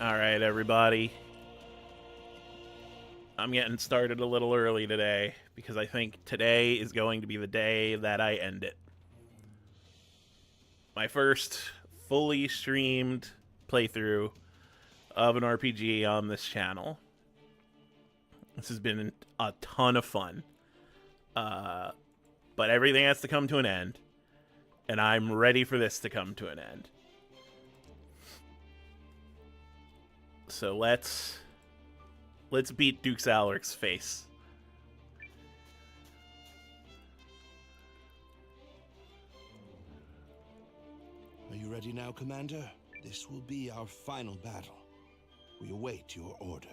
Alright, everybody. I'm getting started a little early today because I think today is going to be the day that I end it. My first fully streamed playthrough of an RPG on this channel. This has been a ton of fun. But everything has to come to an end. And I'm ready for this to come to an end. So let's beat Duke Alaric's face. Are you ready now, Commander? This will be our final battle. We await your order.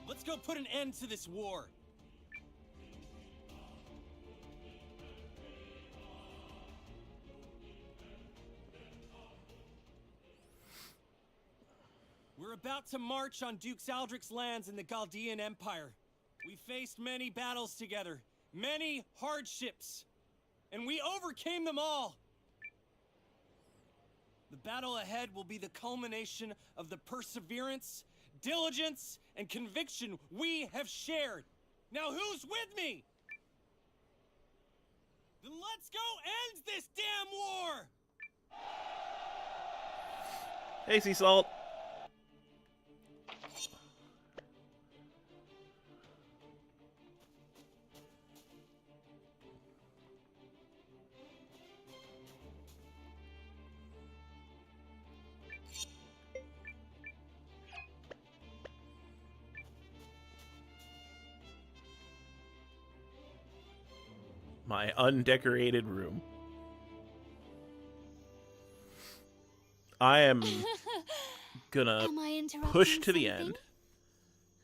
Let's go put an end to this war. We're about to march on Duke Aldrich's lands in the Chaldean Empire. We faced many battles together, many hardships, and we overcame them all. The battle ahead will be the culmination of the perseverance, diligence, and conviction we have shared. Now who's with me? Then let's go end this damn war! Hey, Sea Salt. My undecorated room. I am gonna push to the end.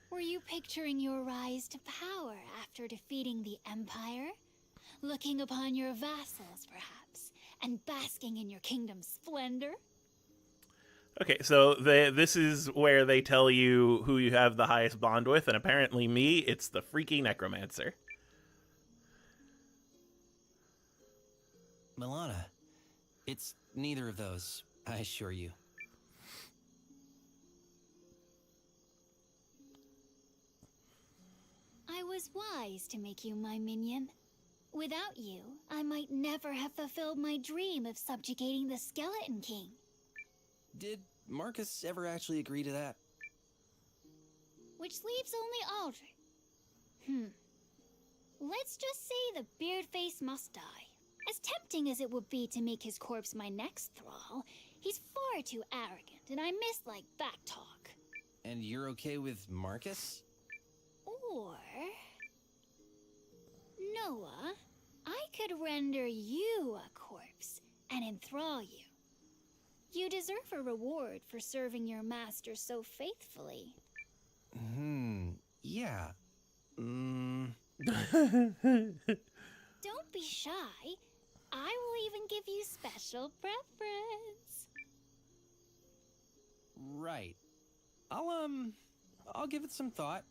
Were you picturing your rise to power after defeating the Empire? Looking upon your vassals, perhaps, and basking in your kingdom's splendor? Okay, so this is where they tell you who you have the highest bond with, and apparently me, it's the freaking necromancer. Milana, it's neither of those, I assure you. I was wise to make you my minion. Without you, I might never have fulfilled my dream of subjugating the Skeleton King. Did Marcus ever actually agree to that? Which leaves only Aldrich. Let's just say the beard face must die. As tempting as it would be to make his corpse my next thrall, he's far too arrogant, and I miss, like, backtalk. And you're okay with Marcus? Or... Noah, I could render you a corpse and enthrall you. You deserve a reward for serving your master so faithfully. Yeah. Don't be shy. I will even give you special preference. Right. I'll give it some thought.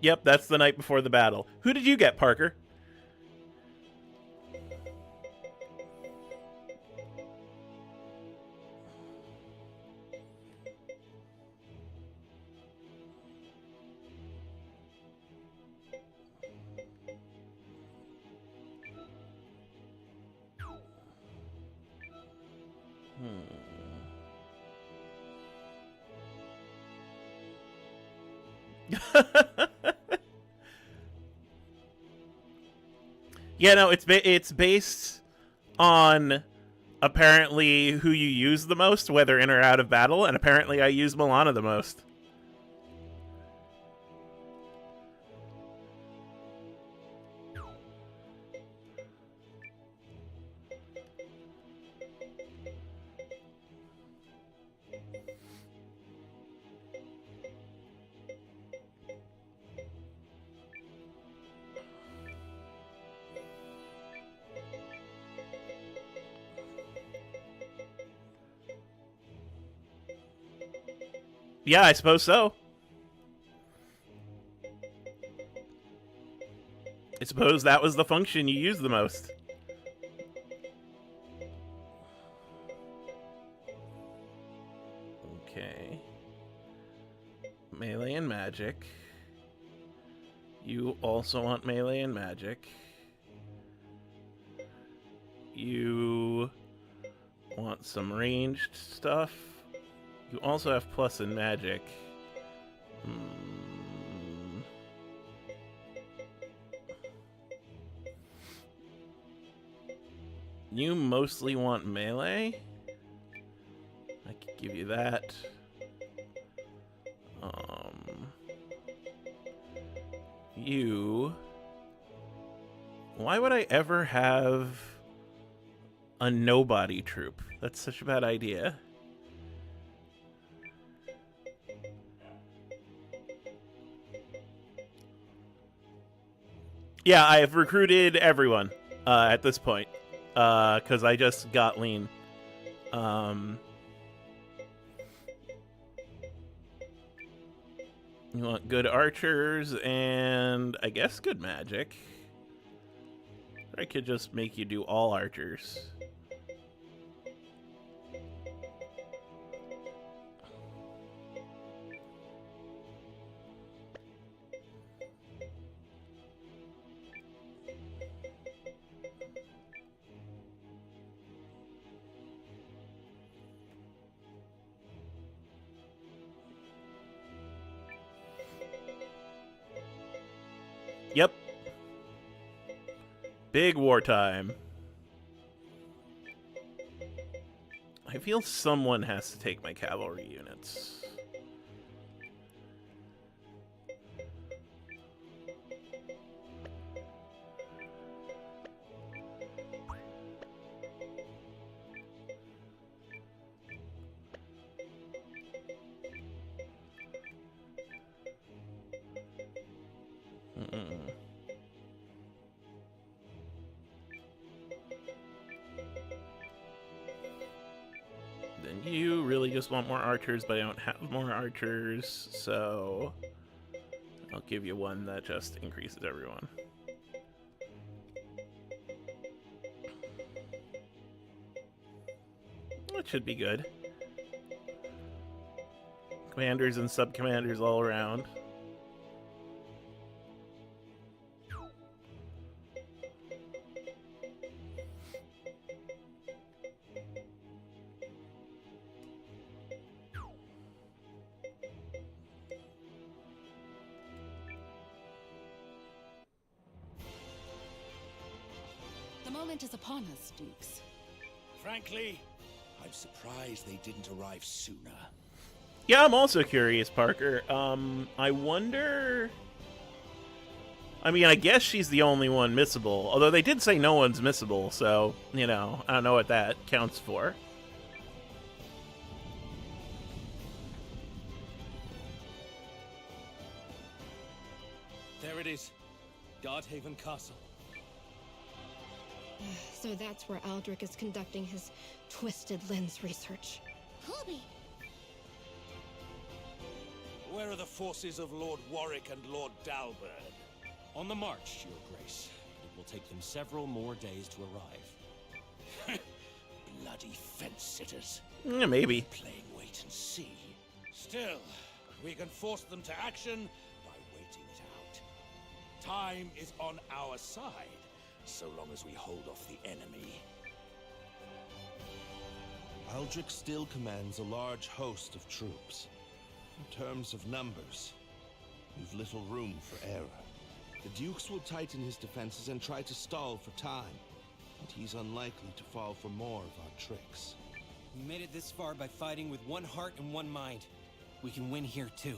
Yep, that's the night before the battle. Who did you get, Parker? Yeah, no, it's based on apparently who you use the most, whether in or out of battle, and apparently I use Milana the most. Yeah, I suppose so. I suppose that was the function you used the most. Okay. Melee and magic. You also want melee and magic. You want some ranged stuff. You also have plus in magic. You mostly want melee. I could give you that. You... Why would I ever have a nobody troop? That's such a bad idea. Yeah, I have recruited everyone at this point because I just got lean. You want good archers and I guess good magic. I could just make you do all archers. Yep. Big wartime. I feel someone has to take my cavalry units. Then you really just want more archers, but I don't have more archers, so I'll give you one that just increases everyone. That should be good. Commanders and sub-commanders all around. The moment is upon us, Dukes. Frankly, I'm surprised they didn't arrive sooner. Yeah, I'm also curious, Parker. I wonder... I mean, I guess she's the only one missable. Although they did say no one's missable, so, you know, I don't know what that counts for. There it is. Godhaven Castle. So that's where Aldrich is conducting his twisted lens research. Colby! Where are the forces of Lord Warwick and Lord Dalbert? On the march, Your Grace. It will take them several more days to arrive. Bloody fence-sitters. Yeah, maybe. Playing wait and see. Still, we can force them to action by waiting it out. Time is on our side, so long as we hold off the enemy. Aldrich still commands a large host of troops. In terms of numbers, we've little room for error. The Dukes will tighten his defenses and try to stall for time, and he's unlikely to fall for more of our tricks. We made it this far by fighting with one heart and one mind. We can win here too.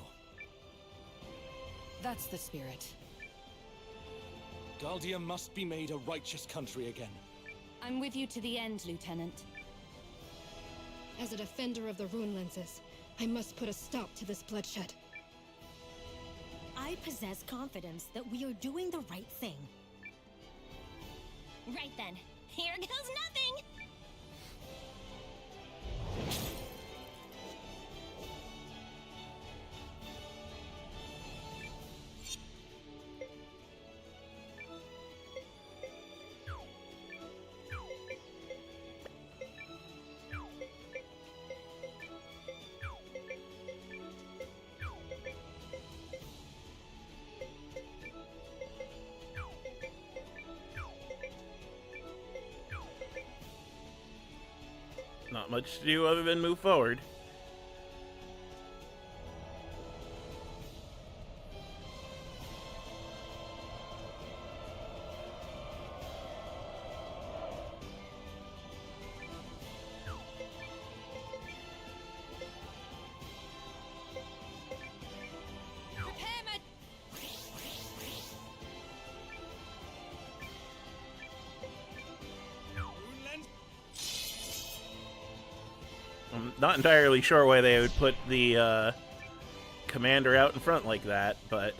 That's the spirit. Galdia must be made a righteous country again. I'm with you to the end, Lieutenant. As a defender of the rune lenses, I must put a stop to this bloodshed. I possess confidence that we are doing the right thing. Right then, here goes nothing! Not much to do other than move forward. I'm not entirely sure why they would put the commander out in front like that, but...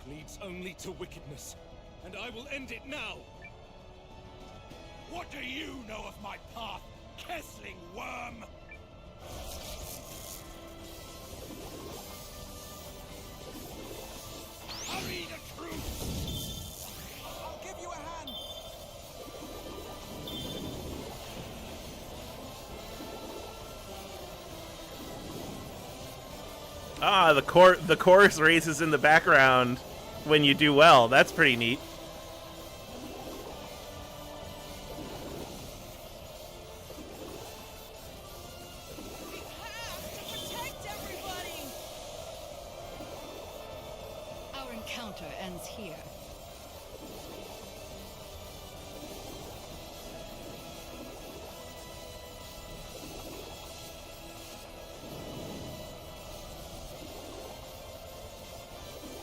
Leads only to wickedness, and I will end it now! What do you know of my path, Kessling worm? Hurry the truth! I'll give you a hand! Ah, the chorus raises in the background when you do well. That's pretty neat. We have to protect everybody! Our encounter ends here.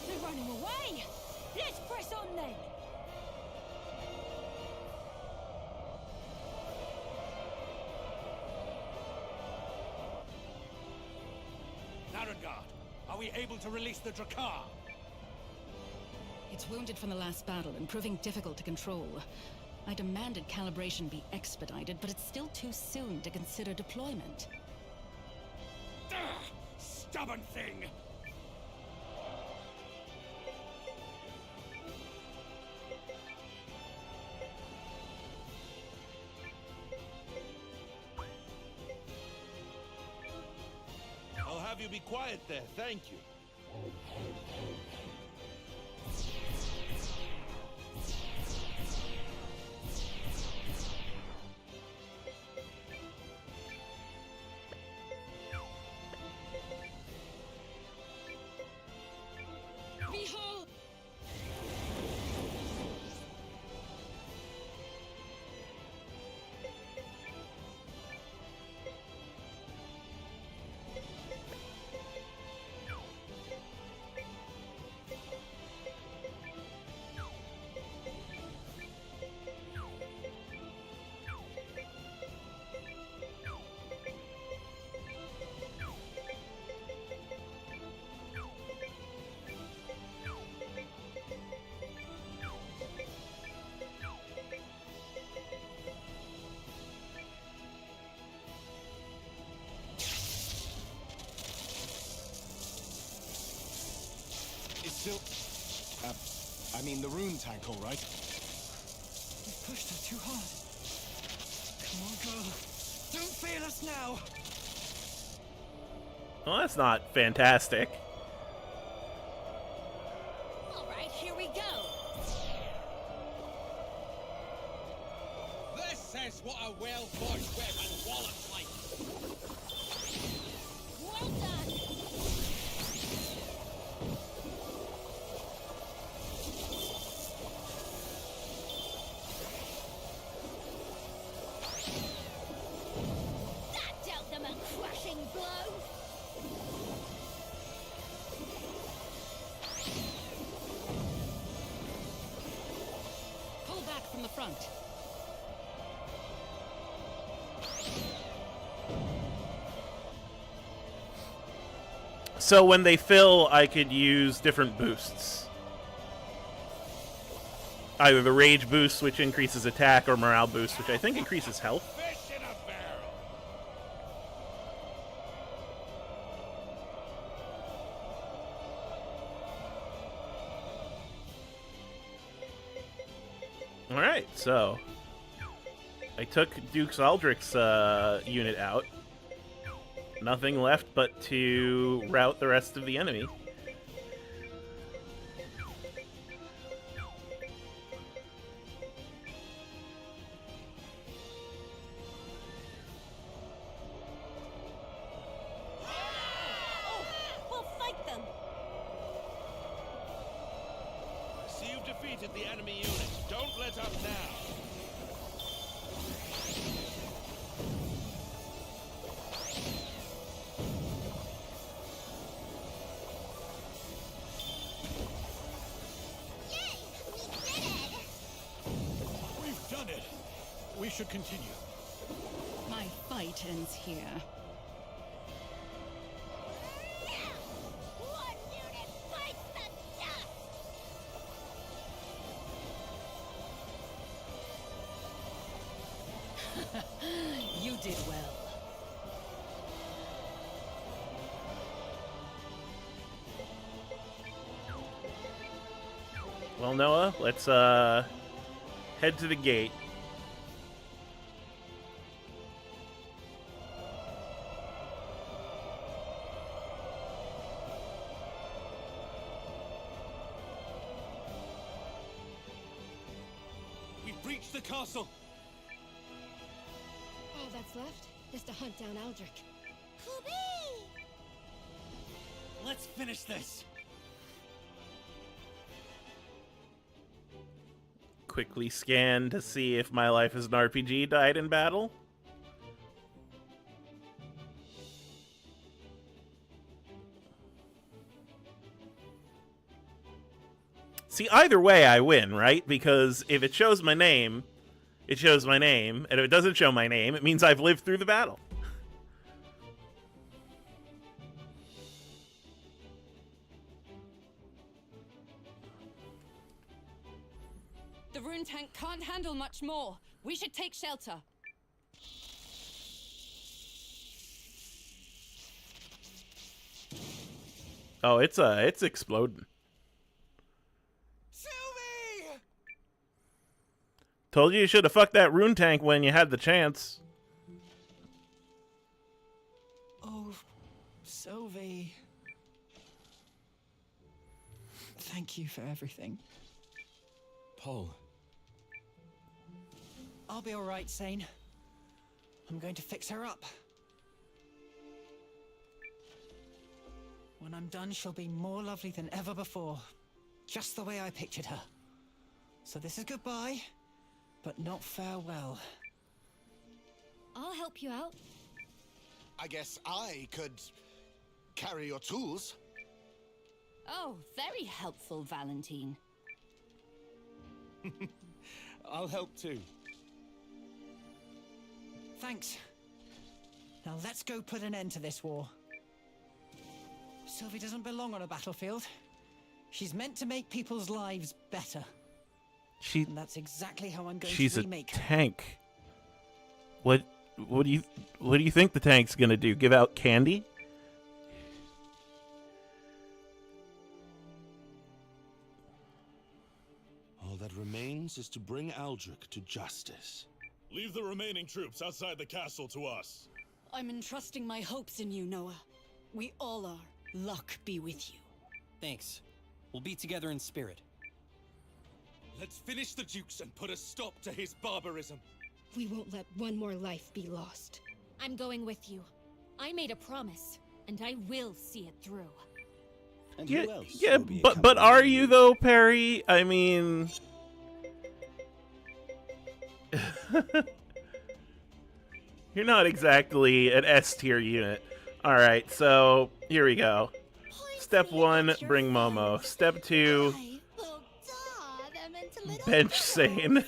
They're running away! Let's press on then! Narengard, are we able to release the Drakkar? It's wounded from the last battle and proving difficult to control. I demanded calibration be expedited, but it's still too soon to consider deployment. Stubborn thing! I'll have you be quiet there, thank you. Behold! It's still... I mean the rune tank, all right? We pushed her too hard. Come on, girl. Don't fail us now! Well, that's not fantastic. Alright, here we go! This is what a well-forged weapon wallops like! Well done! That dealt them a crushing blow! Pull front. So when they fill, I could use different boosts. Either the rage boost, which increases attack, or morale boost, which I think increases health. Fish in a barrel. Alright, so I took Duke's Aldrich's unit out. Nothing left but to rout the rest of the enemy. We'll fight them. See, you've defeated the enemy unit. Don't let up now. We've done it. We should continue. My fight ends here. One unit fights the dust! You did well. Well, Noah, let's head to the gate. We've breached the castle. All that's left is to hunt down Aldrich. Let's finish this. Quickly scan to see if my life as an RPG died in battle. See, either way I win, right? Because if it shows my name, it shows my name, and if it doesn't show my name, it means I've lived through the battle. The rune tank can't handle much more. We should take shelter. Oh, it's exploding. Sylvie! Told you should have fucked that rune tank when you had the chance. Oh, Sylvie. Thank you for everything. Paul. I'll be alright, Sane. I'm going to fix her up. When I'm done, she'll be more lovely than ever before. Just the way I pictured her. So this is goodbye, but not farewell. I'll help you out. I guess I could carry your tools. Oh, very helpful, Valentine. I'll help too. Thanks. Now let's go put an end to this war. Sylvie doesn't belong on a battlefield. She's meant to make people's lives better. And that's exactly how I'm going She's to a remake her. tank. What do you think the tank's gonna do? Give out candy? All that remains is to bring Aldrich to justice. Leave the remaining troops outside the castle to us. I'm entrusting my hopes in you, Noah. We all are. Luck be with you. Thanks. We'll be together in spirit. Let's finish the Dukes and put a stop to his barbarism. We won't let one more life be lost. I'm going with you. I made a promise, and I will see it through. And Yeah, who else yeah, will be but are accompanying you though, Perry? I mean, you're not exactly an S tier unit. All right, so here we go. Step 1, bring Momo. Step 2, I will daw them into little bench petals. Sane.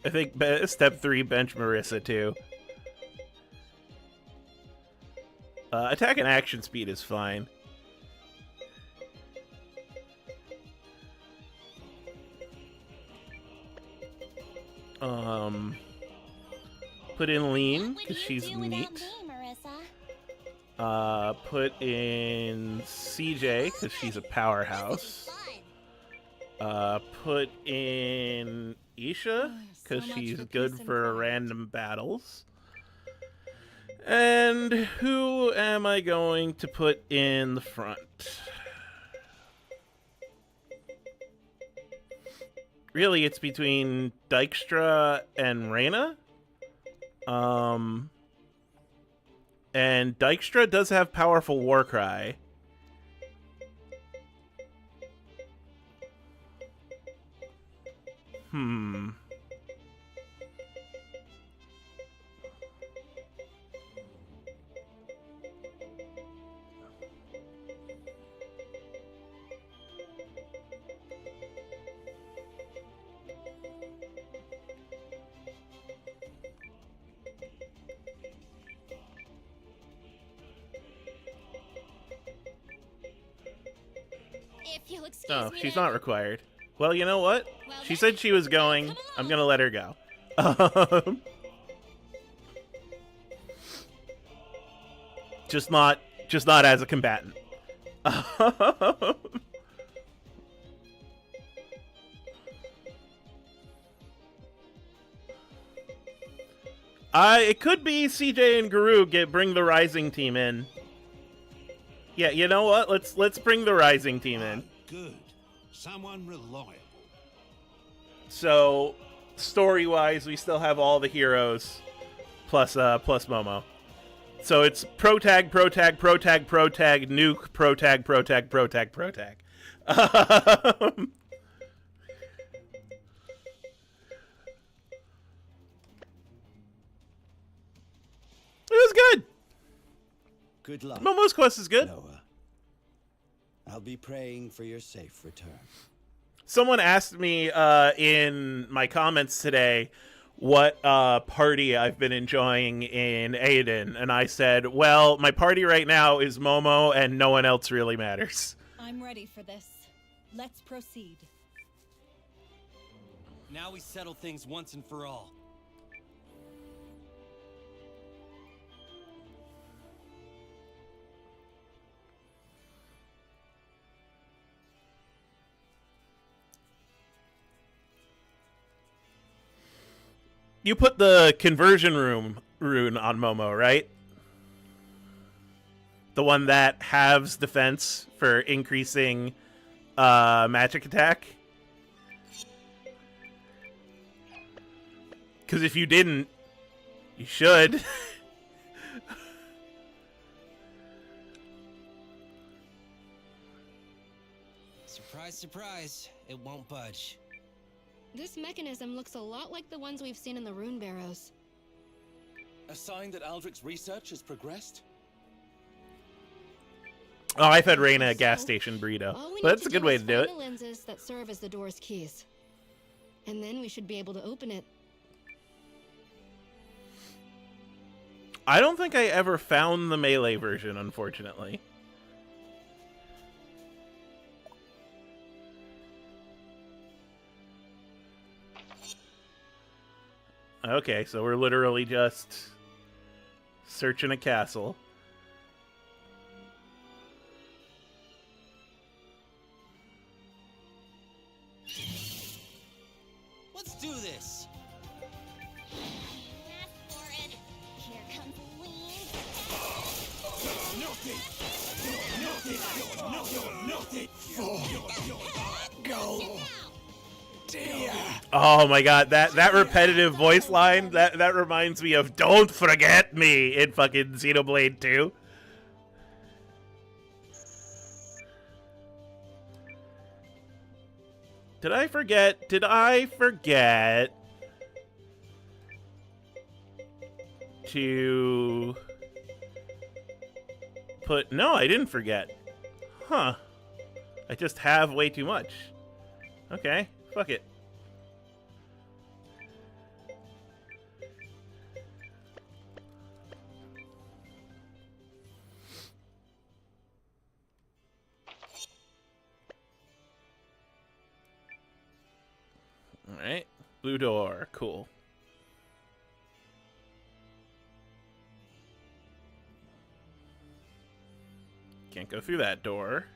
I think step 3 bench Marissa too. Attack and action speed is fine. Put in Lean, because she's neat. Put in CJ, because she's a powerhouse. Put in Isha, because she's good for random battles. And who am I going to put in the front? Really, it's between Dykstra and Reyna. And Dykstra does have powerful Warcry. If you'll excuse Oh, me she's then. not required. Well, you know what? Well, She then, said she was going. come I'm on. gonna let her go. Just not as a combatant. It could be CJ and Guru bring the Rising team in. Yeah, you know what? Let's bring the Rising team in. Good. Someone reliable. So, story-wise, we still have all the heroes plus Momo. So it's protag, protag, protag, protag, nuke, protag, protag, protag, protag. It was good. Good luck, Momo's quest is good. Noah. I'll be praying for your safe return. Someone asked me in my comments today what party I've been enjoying in Eiyuden, and I said, well, my party right now is Momo, and no one else really matters. I'm ready for this. Let's proceed. Now we settle things once and for all. You put the conversion rune on Momo, right? The one that halves defense for increasing magic attack? Because if you didn't, you should. Surprise, surprise, it won't budge. This mechanism looks a lot like the ones we've seen in the rune barrows. A sign that Aldrich's research has progressed? Oh, I fed Reyna a gas station burrito. All we But need that's a good way is to do it. find the lenses that serve as the door's keys. And then we should be able to open it. I don't think I ever found the melee version, unfortunately. Okay, so we're literally just searching a castle. Let's do this. Ask for it. Here comes Lean. Oh my god, that repetitive voice line, that reminds me of "Don't forget me" in fucking Xenoblade 2. Did I forget to put... No, I didn't forget. Huh. I just have way too much. Okay, fuck it. Blue door. Cool. Can't go through that door.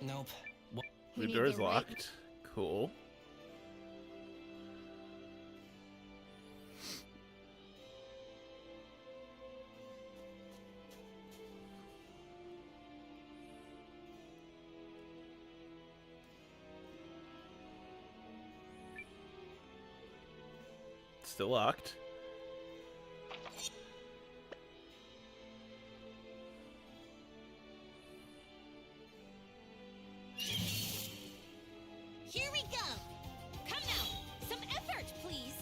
Nope. Blue door's locked. Cool. Still locked. Here we go! Come now! Some effort, please!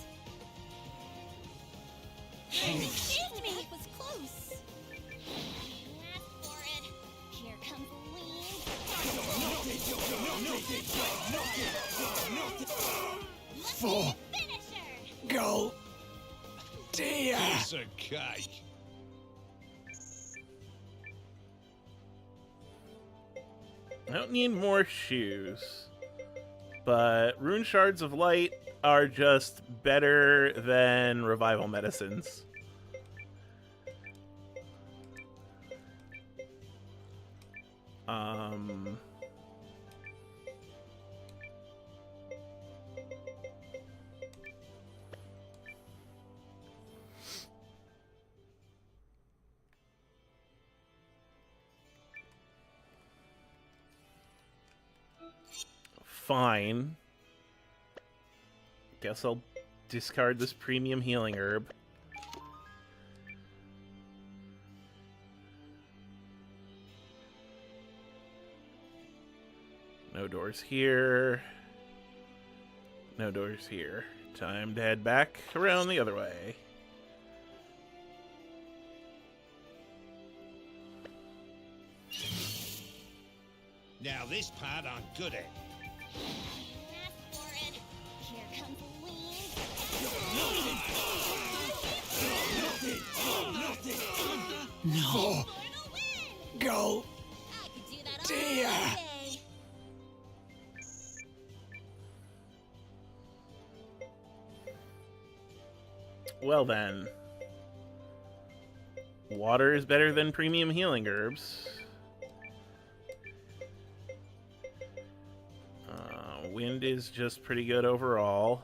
Excuse me! That was close! Ask for it! Here comes For go dear. Piece of cake. I don't need more shoes. But rune shards of light are just better than revival medicines. Fine. Guess I'll discard this premium healing herb. No doors here. No doors here. Time to head back around the other way. Now this part I'm good at. Ask for it! Here comes No. Go I could do that all dear. day! Well then. Water is better than premium healing herbs. Wind is just pretty good overall.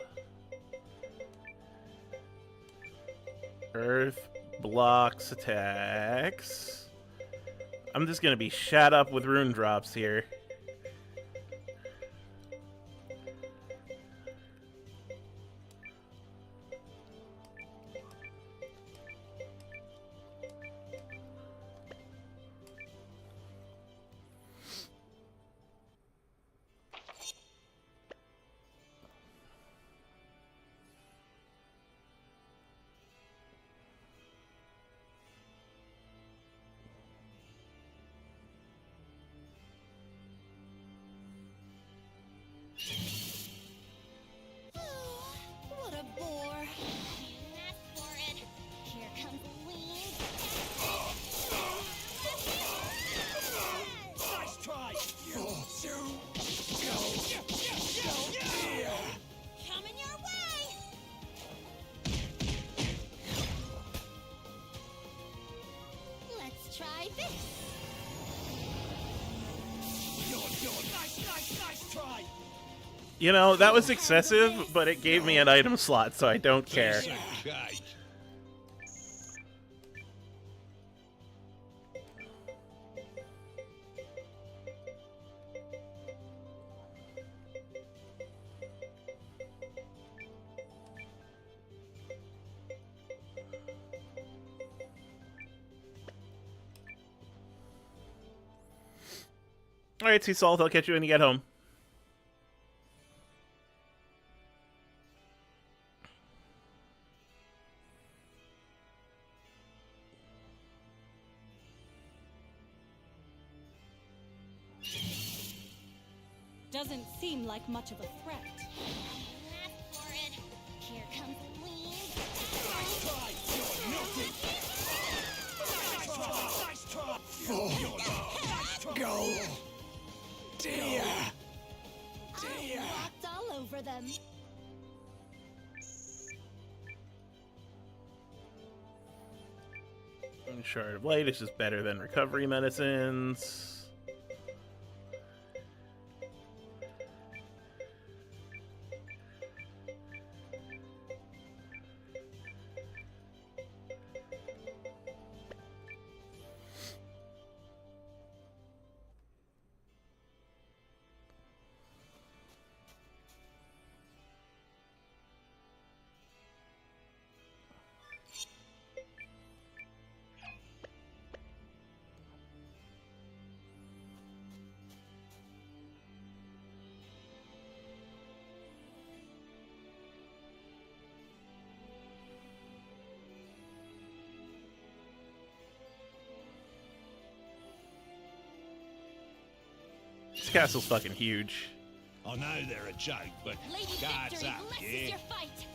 Earth blocks attacks. I'm just gonna be shot up with rune drops here. What a bore! Ask for it! Here comes Nice try. You go dear. coming your way! Let's try this! Nice try. You know, that was excessive, but it gave me an item slot, so I don't care. Piece of cake. Alright, Sea Salt, I'll catch you when you get home. Doesn't seem like much of a threat. Ask for it. Here comes Shard of Light is just better than recovery medicines. This castle's fucking huge. I know they're a joke, but Lady guards Victory, up, blesses yeah? your fight.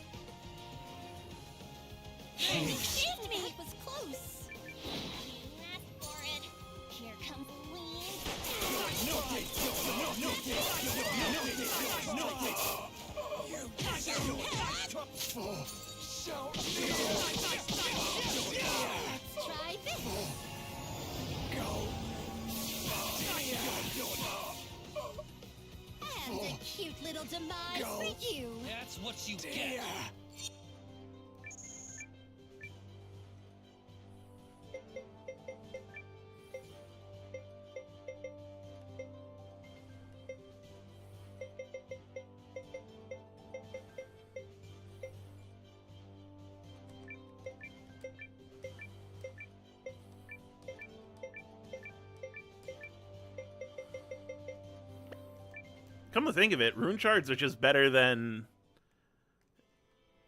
Excuse me. That was close. Ask for it. Here comes Lean. Let's try this. And a cute little demise for you. That's what you get. Come to think of it, rune shards are just better than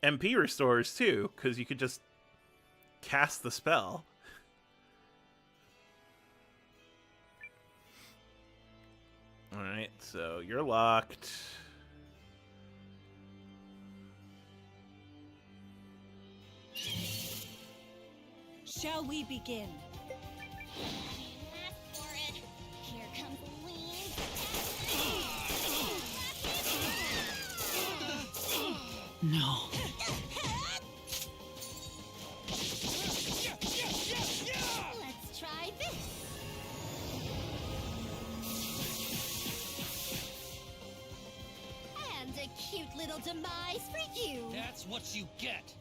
MP restores too, because you could just cast the spell. Alright, so you're locked. Shall we begin? Ask for it. Here comes Lean. No. Let's try this. And a cute little demise for you. That's what you get.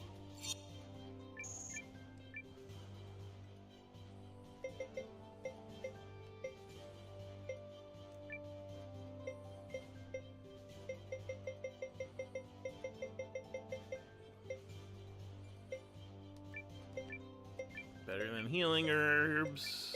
Better than healing herbs.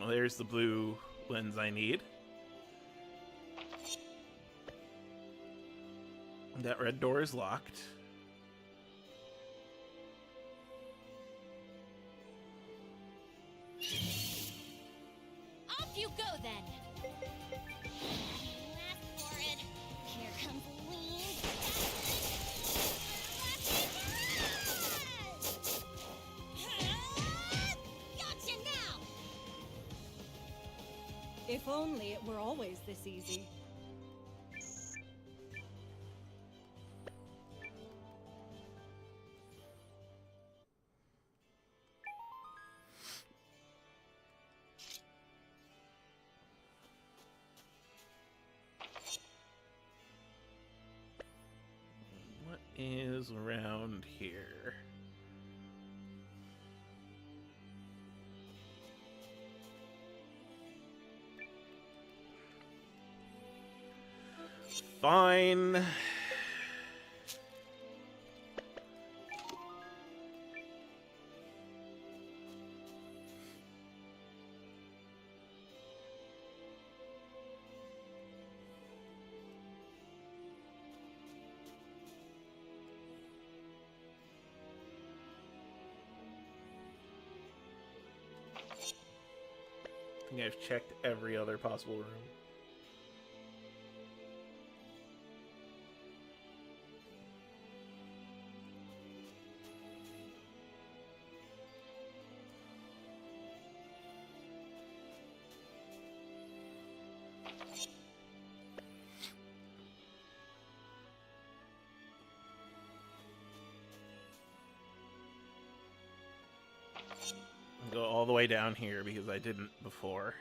Oh, there's the blue lens I need. That red door is locked. Off you go then. Ask for it. Here comes Lean. Gotcha now. If only it were always this easy. What is around here? Fine. think I've checked every other possible room. Go all the way down here because I didn't before.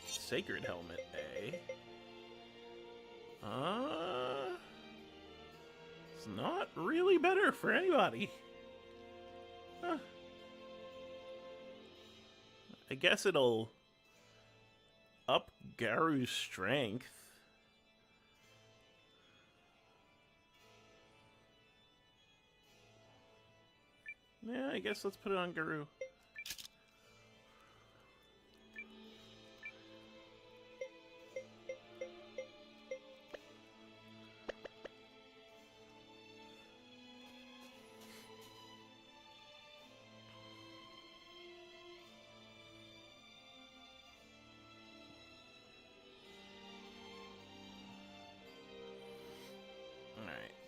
Sacred helmet, eh? It's not really better for anybody. Huh. I guess it'll up Garu's strength. Yeah, I guess let's put it on Garu.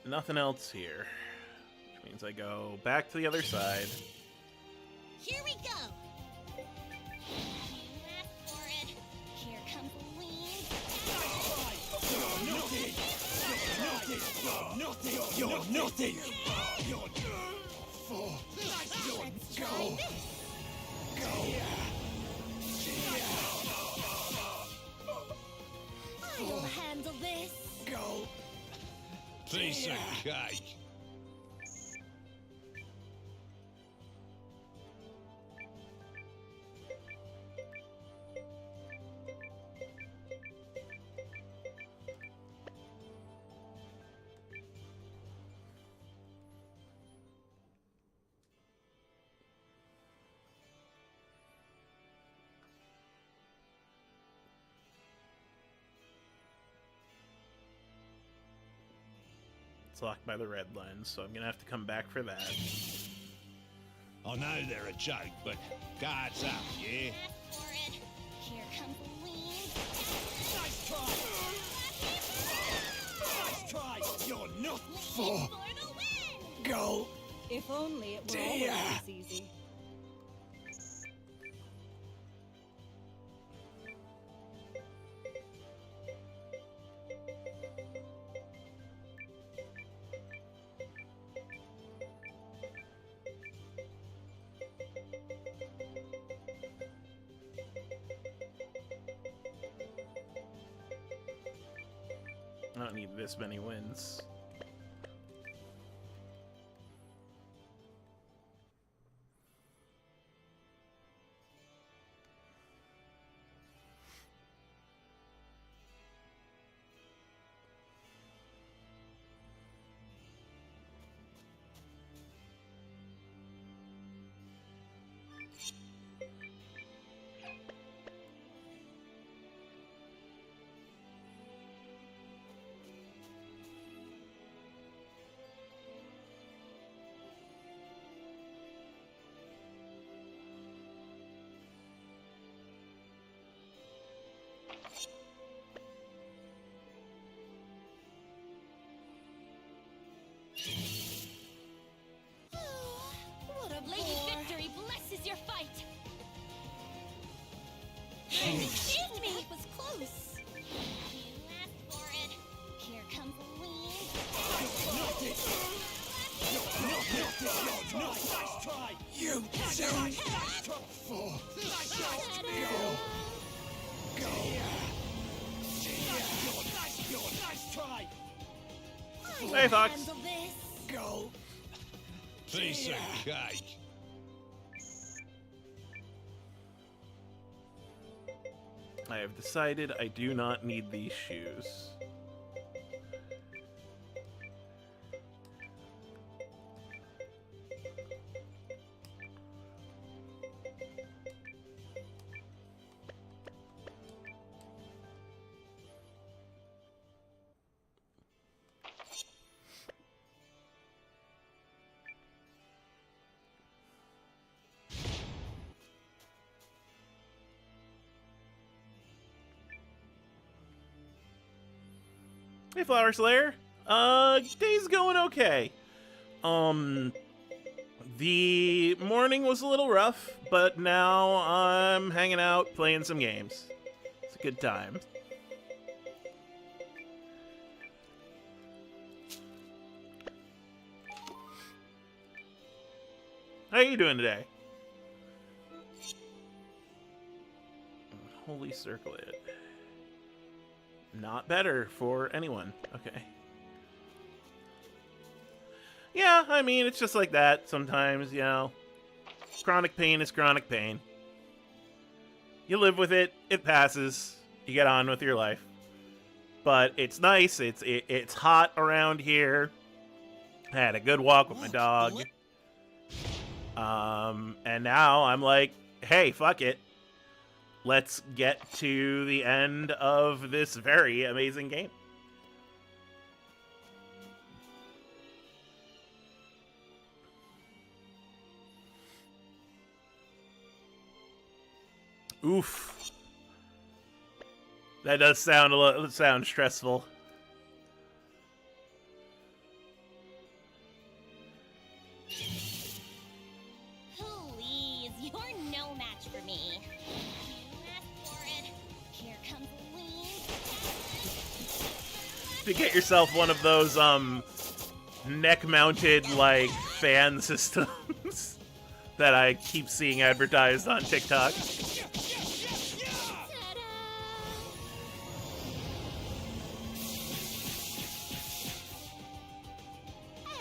Nothing else here, which means I go back to the other side. Here we go. You asked for it. Here comes the lean. You're nothing! Go. I'll handle this. Go! Piece of cake. It's locked by the red lens, so I'm gonna have to come back for that. I know they're a joke, but guards up, yeah? Asked for it. Here comes the lean. Nice try! Nice try! You're not For the win. Go! If only it were Dear. always this easy. I don't need this many wins. What a Lady Victory blesses your fight. Thanks. Me. It was close. You asked for it. Here comes the lean. Nice try! You don't! Nice try! Hey, Fox. Handle this. Go! Piece of cake. I have decided I do not need these shoes. Hey, Flower Slayer. Day's going okay. The morning was a little rough, but now I'm hanging out, playing some games. It's a good time. How you doing today? Holy circlet. Not better for anyone. Okay. Yeah, I mean, it's just like that sometimes, you know. Chronic pain is chronic pain. You live with it, it passes, you get on with your life. But it's nice, it's hot around here. I had a good walk with my dog. And now I'm like, hey, fuck it. Let's get to the end of this very amazing game. Oof. That does sound stressful. Please, you're no match for me. You asked for it. Here comes To get yourself one of those neck-mounted like fan systems that I keep seeing advertised on TikTok.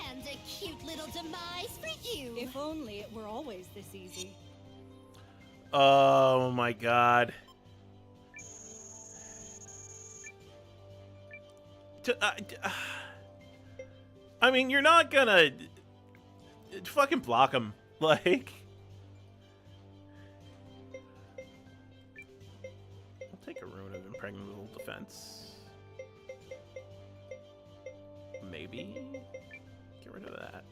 And a cute little demise for you. If only it were always this easy. Oh my god. I mean, you're not gonna fucking block him. Like, I'll take a rune of impregnable defense. Maybe get rid of that.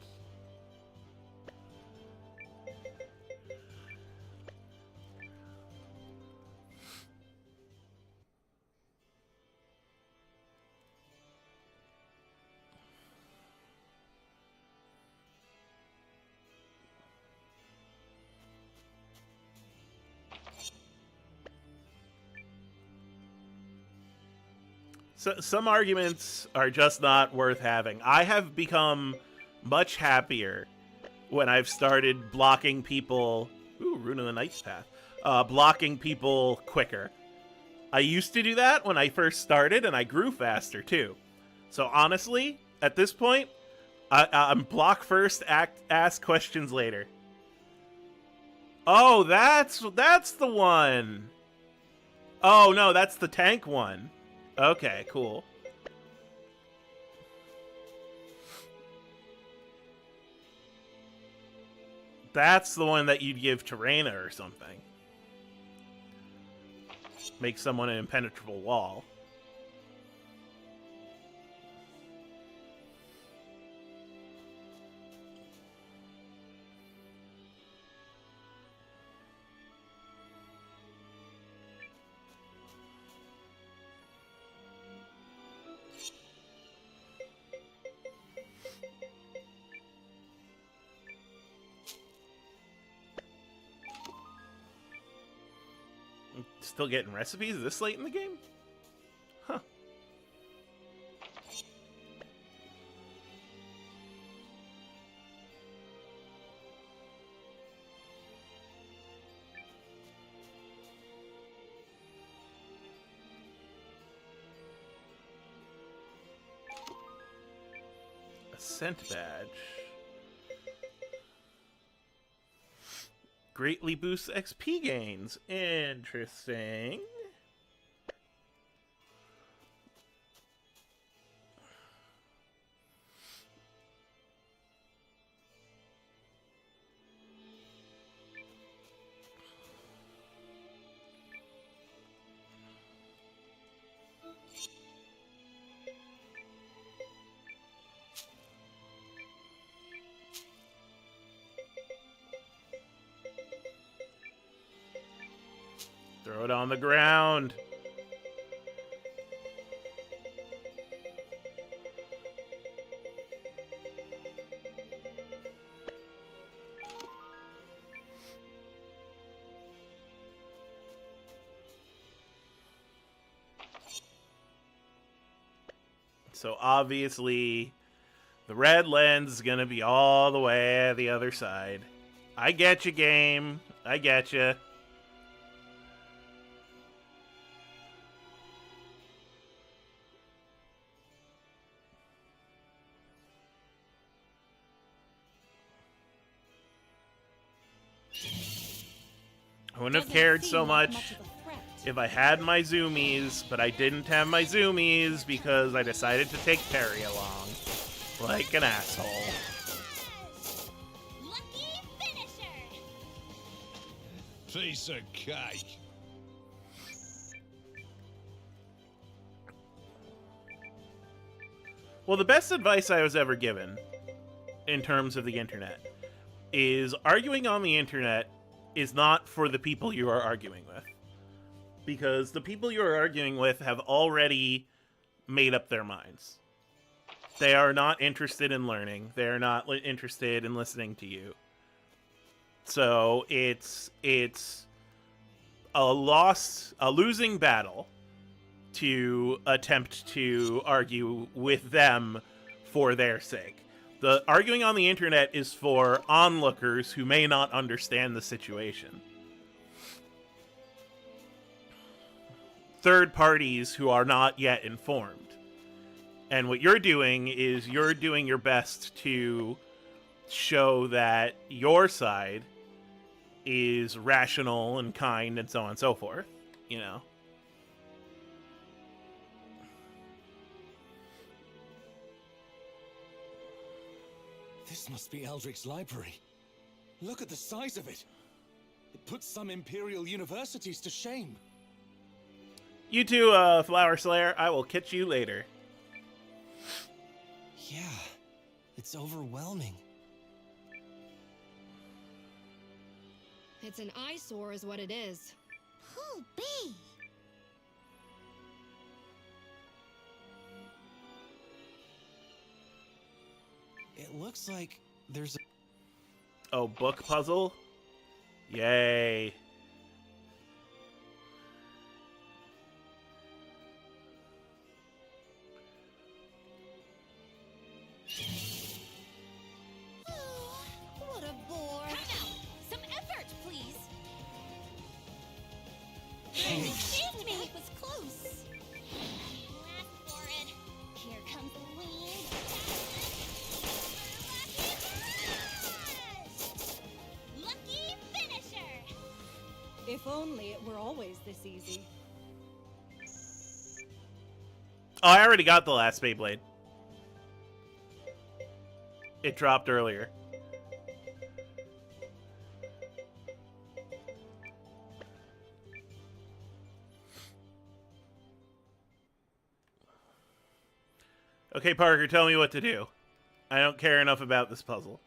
So, some arguments are just not worth having. I have become much happier when I've started blocking people. Ooh, Rune of the Night's Path. Blocking people quicker. I used to do that when I first started, and I grew faster too. So honestly, at this point, I'm block first, ask questions later. Oh, that's the one. Oh no, that's the tank one. Okay, cool. That's the one that you'd give to Reyna or something. Make someone an impenetrable wall. Still getting recipes this late in the game? Huh. A scent badge. Greatly boosts XP gains. Interesting. Throw it on the ground. So obviously, the red lens is gonna be all the way the other side. I get you, game. I get you. I wouldn't have cared so much if I had my zoomies, but I didn't have my zoomies because I decided to take Perry along. Like an asshole. Lucky finisher. Piece of cake. Well, the best advice I was ever given in terms of the internet is arguing on the internet is not for the people you are arguing with. Because the people you are arguing with have already made up their minds. They are not interested in learning. They are not interested in listening to you. So it's a losing battle to attempt to argue with them for their sake. The arguing on the internet is for onlookers who may not understand the situation. Third parties who are not yet informed. And what you're doing is you're doing your best to show that your side is rational and kind and so on and so forth, you know. This must be Eldric's library. Look at the size of it. It puts some Imperial universities to shame. You too, Flower Slayer. I will catch you later. Yeah, it's overwhelming. It's an eyesore is what it is. Who be? It looks like there's a... Oh, book puzzle? Yay. What a bore. Come out! Some effort, please. You saved me. It was close. Last for it. Here comes the lead. Lucky finisher. If only it were always this easy. Oh, I already got the last Beyblade. It dropped earlier. Okay, Parker, tell me what to do. I don't care enough about this puzzle.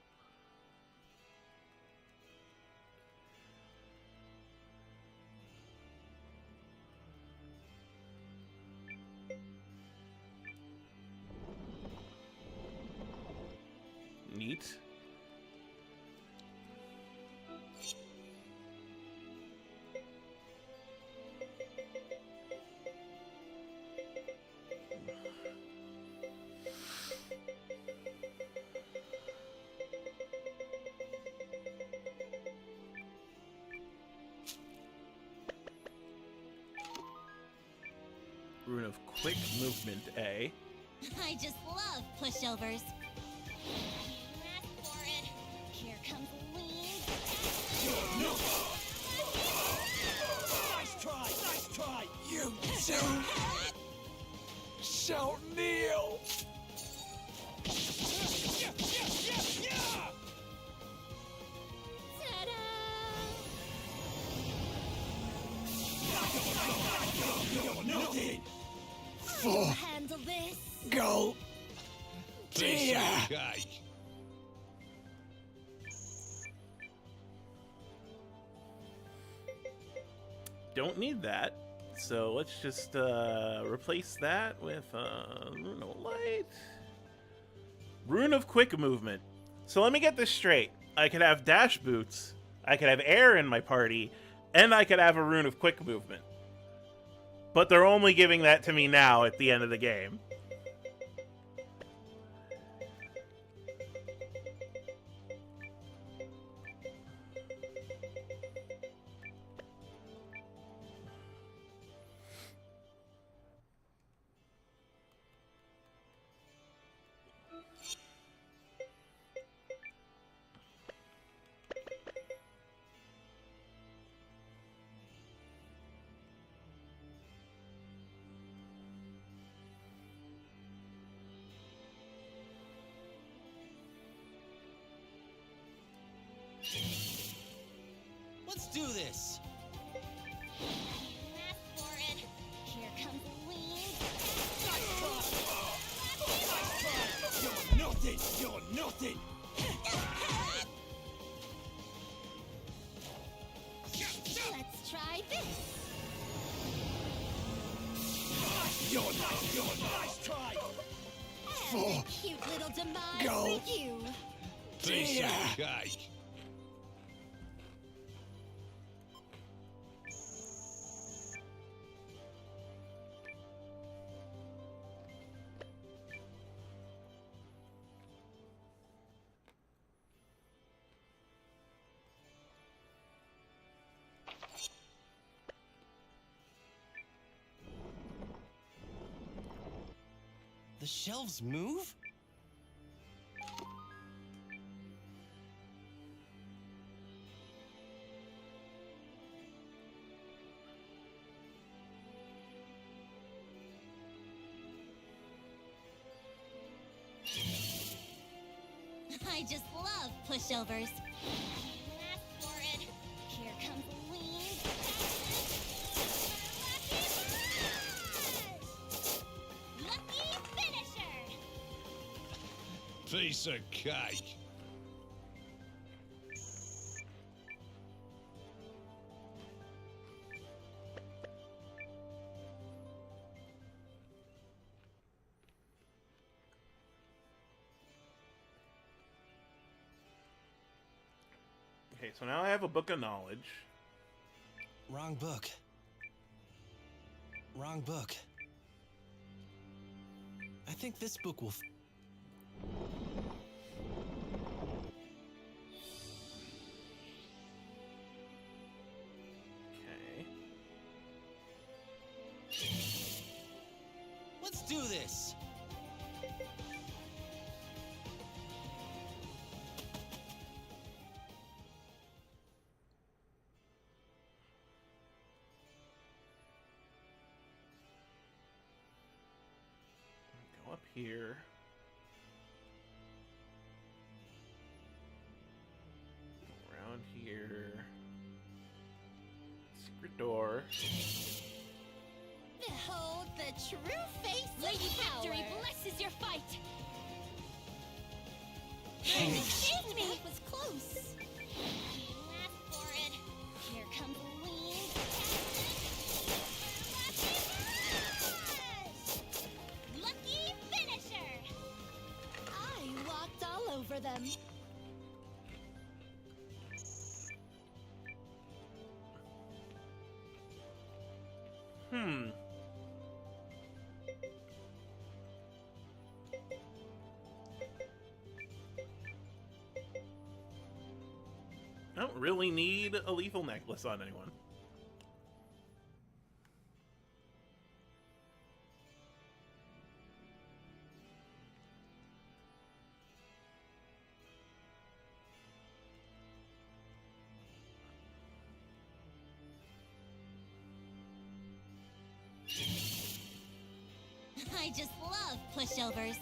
Neat. Rune of quick movement, A. I just love pushovers. Last for it. Here comes the lead. Nice try! Nice try! You shall kneel! I'll handle this. Go! Dear! Don't need that. So let's just replace that with Rune of Light. Rune of Quick Movement. So let me get this straight. I could have Dash Boots, I could have Air in my party, and I could have a Rune of Quick Movement. But they're only giving that to me now at the end of the game. Let's do this. Ask for it. Here comes Lean. You're nothing! You're nothing! Let's try this. You're nice try! And a cute little demise Go. for you. Piece of cake. The shelves move? I just love pushovers. Ask for it. Here comes Lean. Lucky finisher. Piece of cake. Okay, so now I have a book of knowledge. Wrong book. Wrong book. I think this book will. Okay. Let's do this. Go up here. Go around here. Secret door. Behold the true face Lady of power. Victory blesses your fight! You saved me. It was close. Ask for it. Here comes Lean. Lucky finisher. I walked all over them. Hmm. I don't really need a lethal necklace on anyone. I just love pushovers.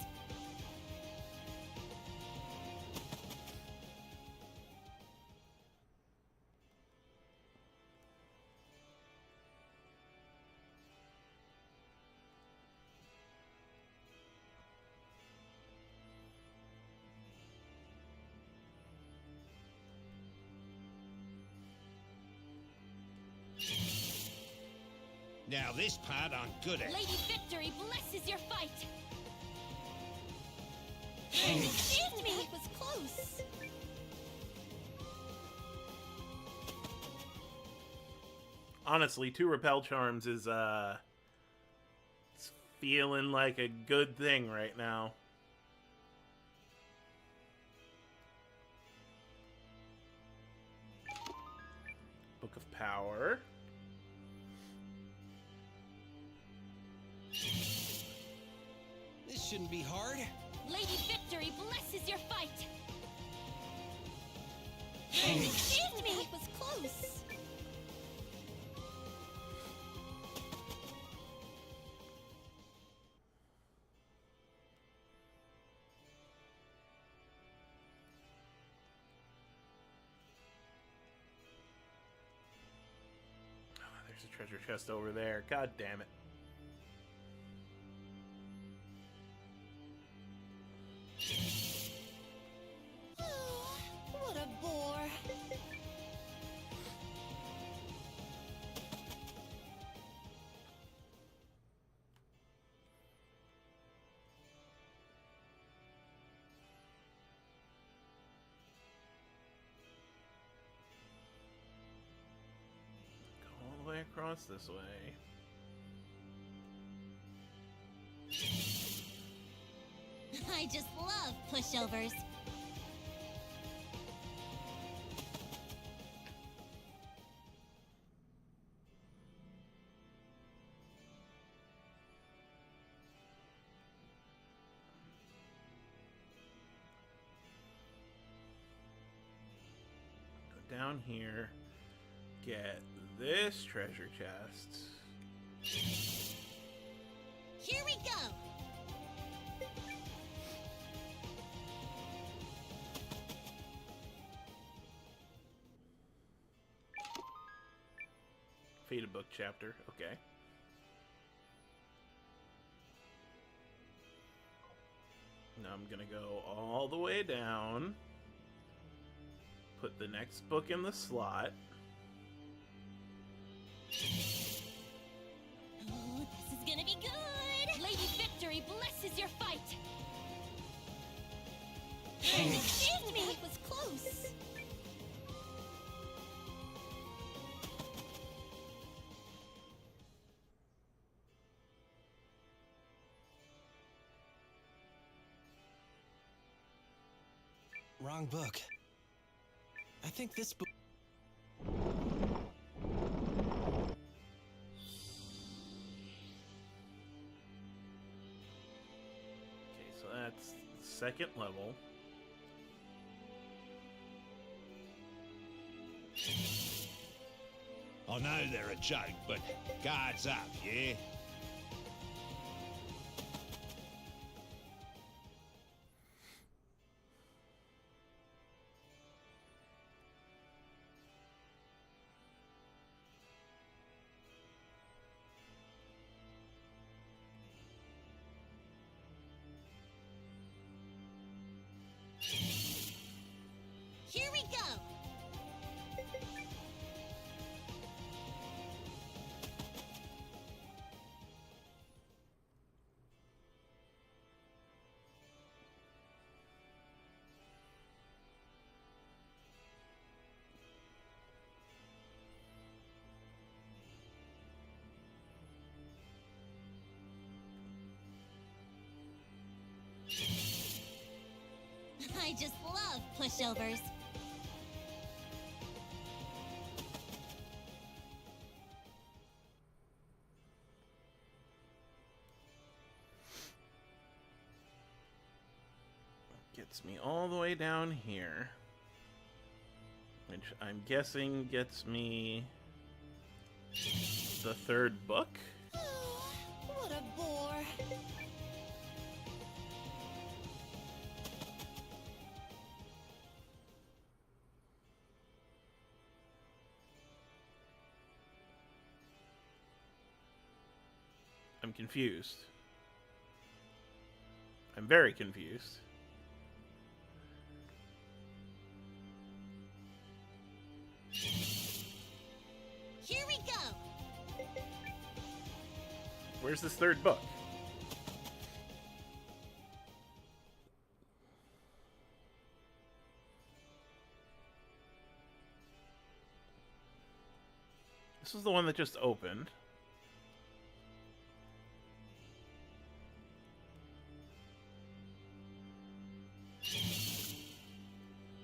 Now this part I'm good at. Lady Victory blesses your fight! You saved me. It was close. Honestly, 2 repel charms is it's feeling like a good thing right now. Book of Power. This shouldn't be hard. Lady Victory blesses your fight! You saved me. It was close. treasure chest over there. God damn it. What a bore. Go all the way across this way. I just love pushovers. Go down here. Get this treasure chest. Here we go. Fate book chapter. Okay. Now I'm gonna go all the way down. Put the next book in the slot. Oh, this is gonna be good. Lady Victory blesses your fight! Excuse me. That was close. Wrong book. I think this book. Okay, so that's the second level. I know they're a joke, but guards up, yeah? Here we go. I just love pushovers. Gets me all the way down here. Which I'm guessing gets me the third book. What a bore. I'm confused. I'm very confused. Here we go. Where's this third book? This is the one that just opened.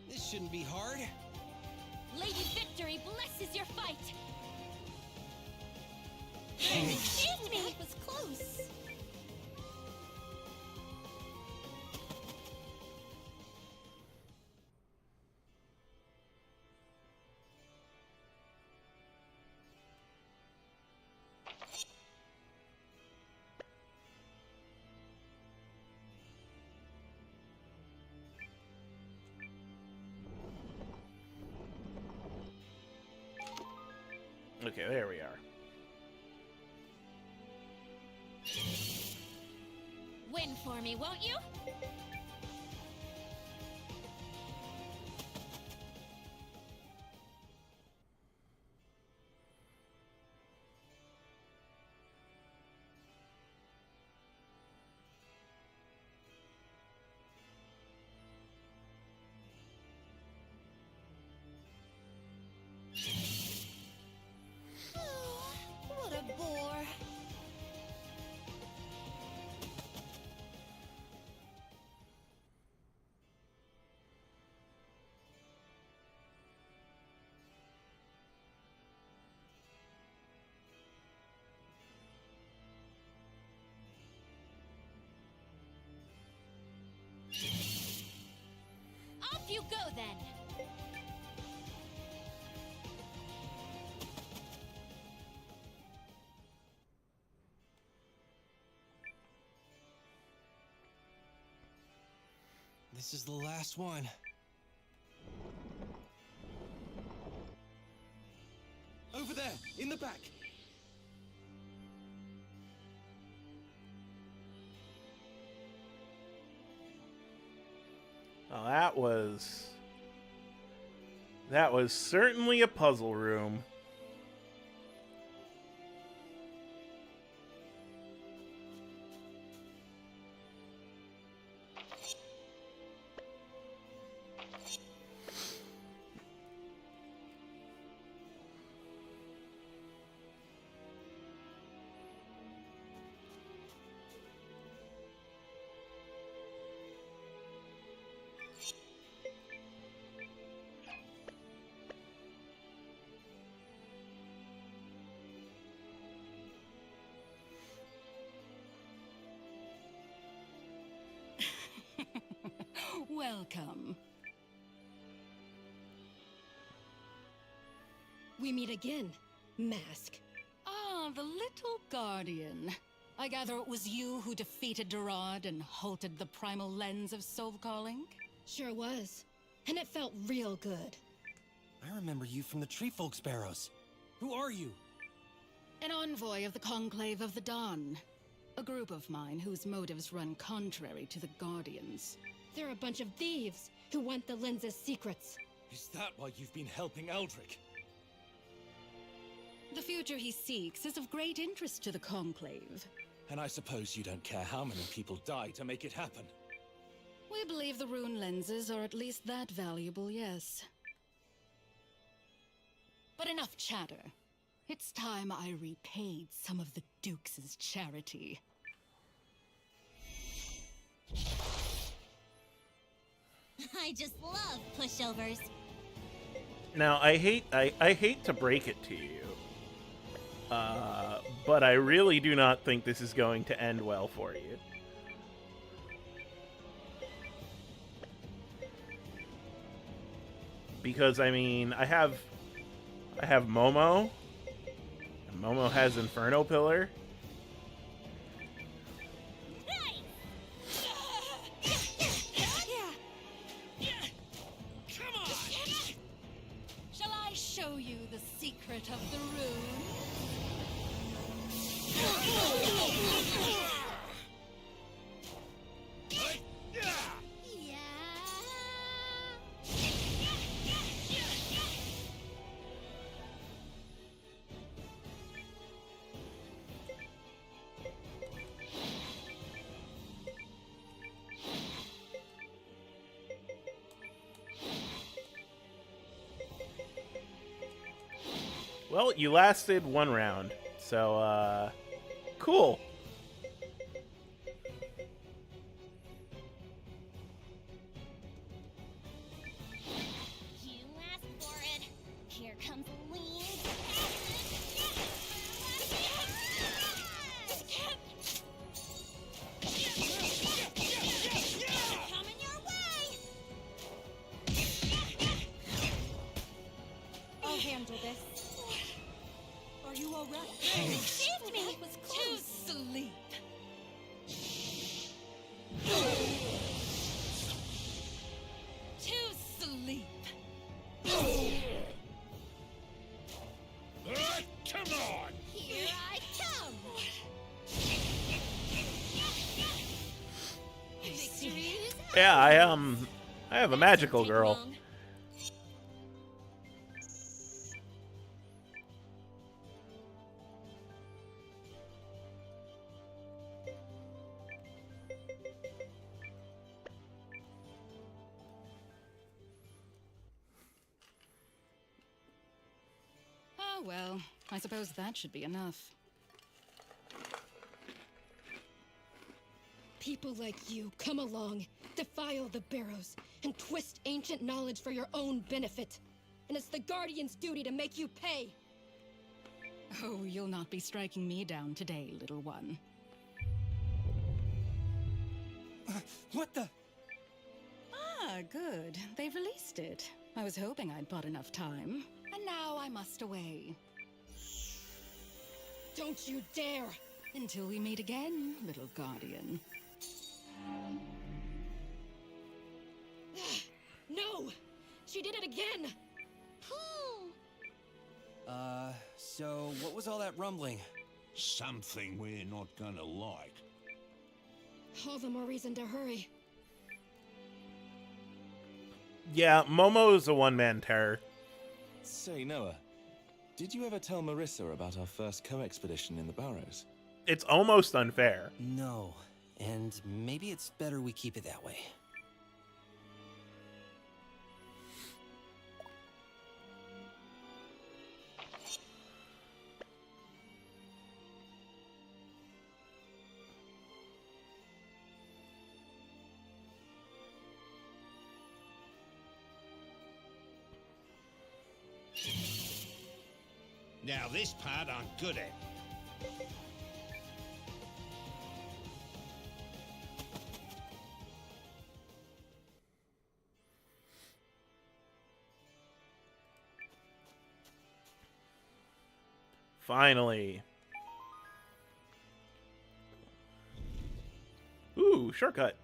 This shouldn't be hard. Lady Victory blesses your fight! Excuse me. That was close. Okay, there we are. for me, won't you? What a bore. Off you go then. This is the last one. Over there, in the back. Well, that was certainly a puzzle room. Welcome. We meet again, Mask. Ah, the little guardian. I gather it was you who defeated Durad and halted the primal lens of soul calling? Sure was. And it felt real good. I remember you from the Tree Folk Sparrows. Who are you? An envoy of the Conclave of the Dawn. A group of mine whose motives run contrary to the Guardians. They're a bunch of thieves who want the lens's secrets. Is that why you've been helping Eldrick? The future he seeks is of great interest to the Conclave. And I suppose you don't care how many people die to make it happen. We believe the rune lenses are at least that valuable, yes. But enough chatter. It's time I repaid some of the Dukes' charity. I just love pushovers. Now, I hate to break it to you, but I really do not think this is going to end well for you. Because, I mean, I have Momo, and Momo has Inferno Pillar. Shall I show you the secret of the rune? Well, you lasted one round, so, cool. You asked for it. Here comes Lean. Coming your way. I'll handle this. Are you all right? You saved me. It was to sleep. To sleep. Come on! Here I come. Yeah, I have a magical girl. Long. Oh, well, I suppose that should be enough. People like you come along, defile the Barrows, and twist ancient knowledge for your own benefit. And it's the Guardian's duty to make you pay. Oh, you'll not be striking me down today, little one. What the? Ah, good. They've released it. I was hoping I'd bought enough time. And now I must away. Don't you dare! Until we meet again, little guardian. No! She did it again! So what was all that rumbling? Something we're not gonna like. All the more reason to hurry. Yeah, Momo's a one-man terror. Say, Noah, did you ever tell Marissa about our first co-expedition in the Barrows? It's almost unfair. No, and maybe it's better we keep it that way. Now this part I'm good at. Finally. Ooh, shortcut.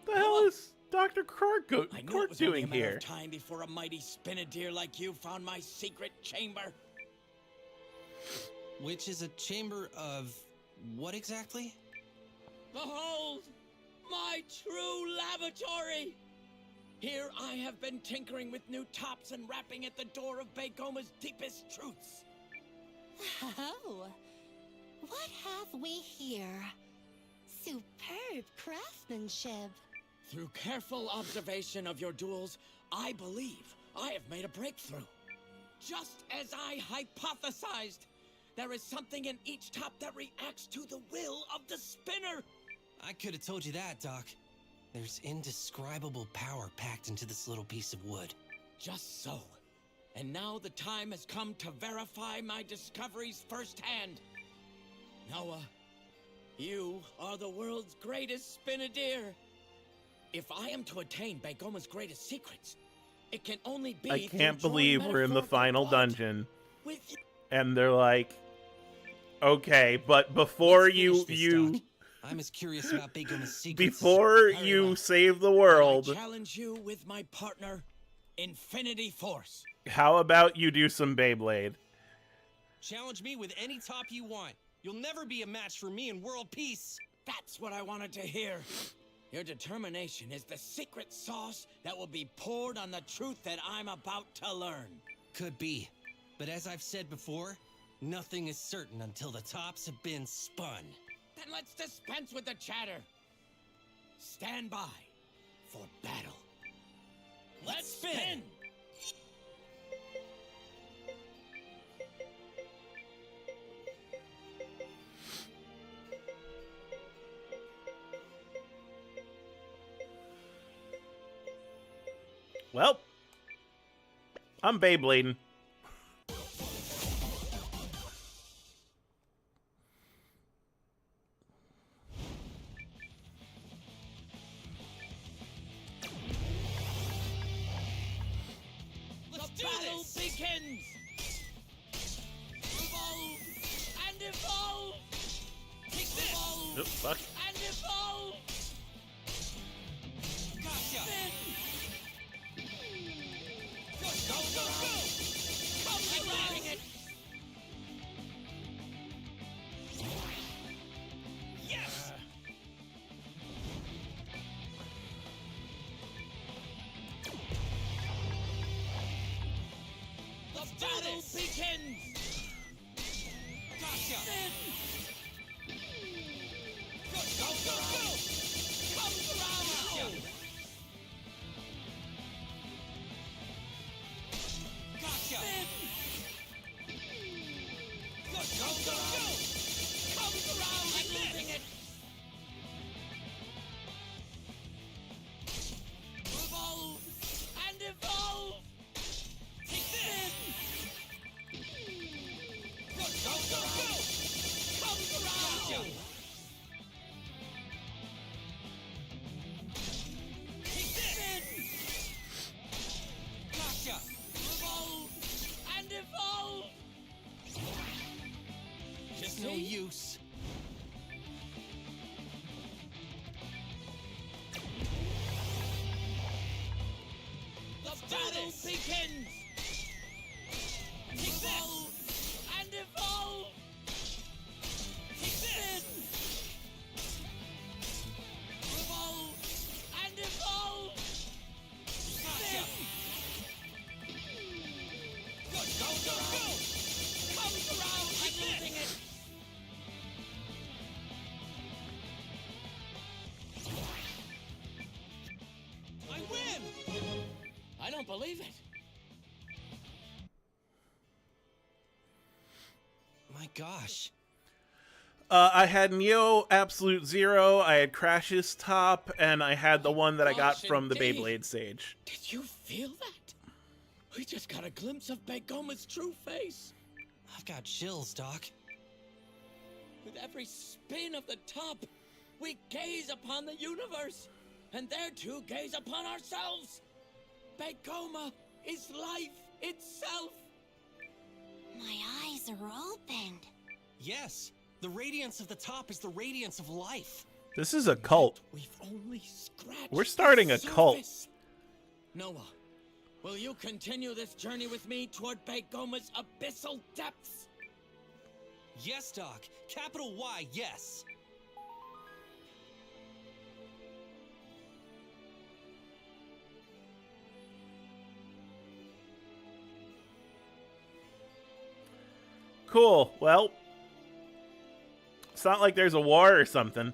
The hell is Dr. Clark I knew it was only a doing matter here? of time before a mighty spinadeer like you found my secret chamber. Which is a chamber of what exactly? Behold, my true laboratory! Here I have been tinkering with new tops and rapping at the door of Bagoma's deepest truths. Oh, what have we here? Superb craftsmanship. Through careful observation of your duels, I believe I have made a breakthrough. Just as I hypothesized, there is something in each top that reacts to the will of the spinner. I could have told you that, Doc. There's indescribable power packed into this little piece of wood. Just so. And now the time has come to verify my discoveries firsthand. Noah, you are the world's greatest spinadeer. If I am to attain Bagoma's greatest secrets, it can only be I can't through believe joint we're in the metaphorical final thought dungeon. with you. And they're like, okay, but before Let's you finish this, Doc. I'm as curious about Bagoma's secrets. before Very you well. save the world, I challenge you with my partner, Infinity Force. how about you do some Beyblade? Challenge me with any top you want. You'll never be a match for me in world peace. That's what I wanted to hear. Your determination is the secret sauce that will be poured on the truth that I'm about to learn. Could be. But as I've said before, nothing is certain until the tops have been spun. Then let's dispense with the chatter. Stand by for battle. Let's spin! Well, I'm Beyblading. fuck? And evolve! Gotcha! Go, go, go, go! Come around it! Yes! The battle begins! Gotcha! Go, go, go, go! Come around now! Gotcha! Go, go, go, go! Come around and losing it! Evolve and evolve! Take this! Go, go, go, go! Come around! Take this! Gotcha! Evolve and evolve! Just no use. The battle begins! Evolve and evolve! Take this! Evolve and evolve! Gotcha! Go, go, go, go! Comes around and losing it! I win! I don't believe it. My gosh. I had Neo Absolute Zero, I had Crash's top, and I had the one that I got Gosh, from the indeed. Beyblade stage. Did you feel that? We just got a glimpse of Begoma's true face. I've got chills, Doc. With every spin of the top, we gaze upon the universe, and there too gaze upon ourselves. Begoma is life itself. My eyes are opened. Yes, the radiance of the top is the radiance of life. This is a cult. We've only scratched We're starting the a cult. surface. Noah, will you continue this journey with me toward Begoma's abyssal depths? Yes, Doc. Capital Y, yes. Cool. Well, it's not like there's a war or something.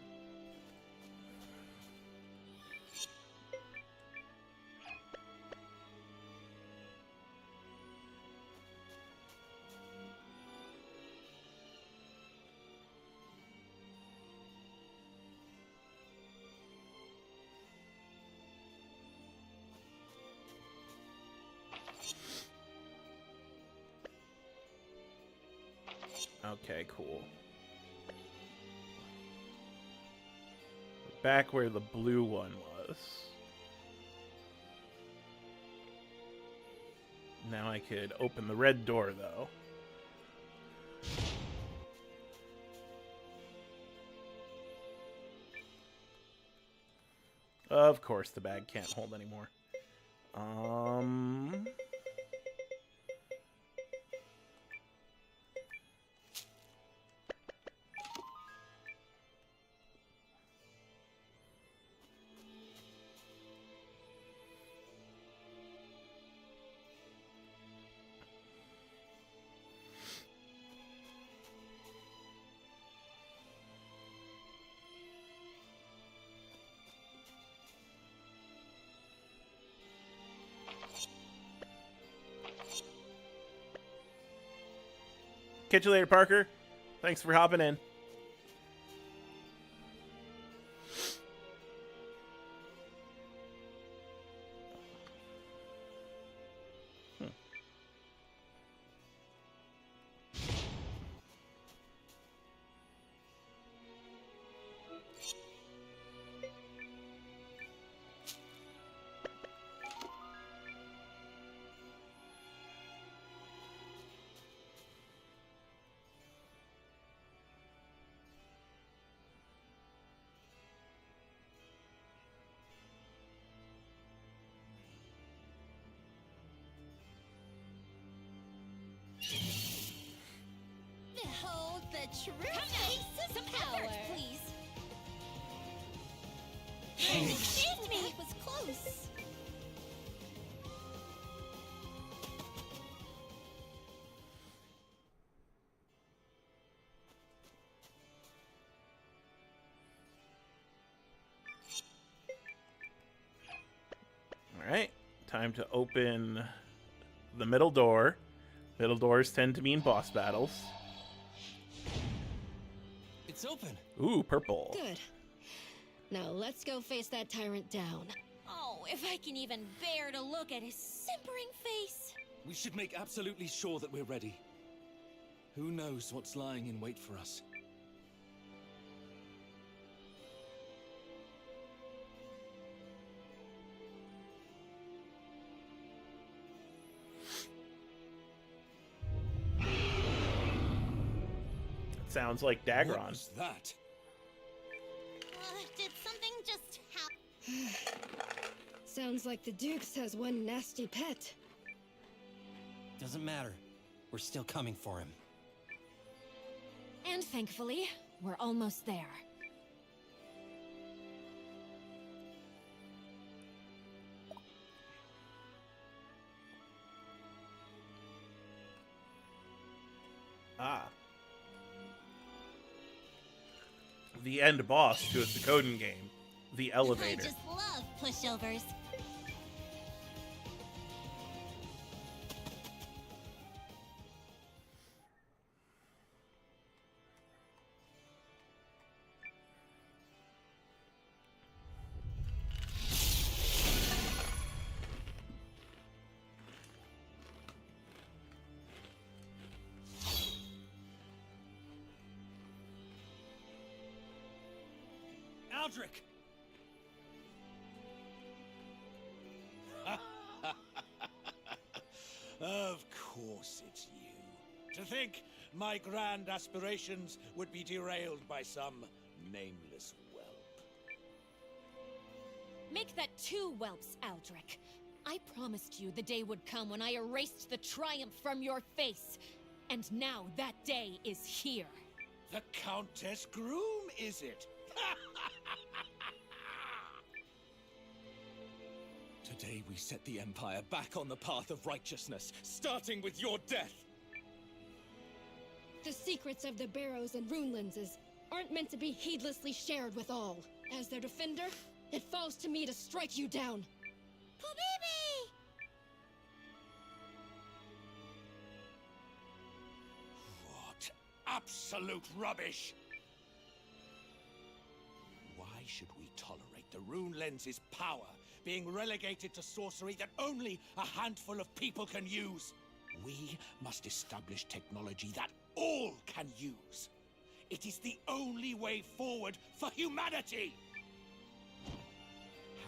Okay, cool. Back where the blue one was. Now I could open the red door, though. Of course, the bag can't hold anymore. Catch you later, Parker. Thanks for hopping in. hold the true Come face now, of some power. effort, please. You saved me. That was close. All right, time to open the middle door. Middle doors tend to mean boss battles. It's open. Ooh, purple. Good. Now let's go face that tyrant down. Oh, if I can even bear to look at his simpering face. We should make absolutely sure that we're ready. Who knows what's lying in wait for us? Sounds like Dagron. What was that? Did something just happen? Sounds like the Dukes has one nasty pet. Doesn't matter. We're still coming for him. And thankfully, we're almost there. Ah. The end boss to a Suikoden game. The I elevator. just love pushovers. Aldrich! Of course it's you. To think my grand aspirations would be derailed by some nameless whelp. Make that 2 whelps, Aldrich. I promised you the day would come when I erased the triumph from your face. And now that day is here. The Countess Groom, is it? Today we set the Empire back on the path of righteousness, starting with your death. The secrets of the Barrows and Rune Lenses aren't meant to be heedlessly shared with all. As their defender, it falls to me to strike you down. Habibi! What absolute rubbish! Why should we tolerate the Rune Lens's power being relegated to sorcery that only a handful of people can use? We must establish technology that all can use. It is the only way forward for humanity!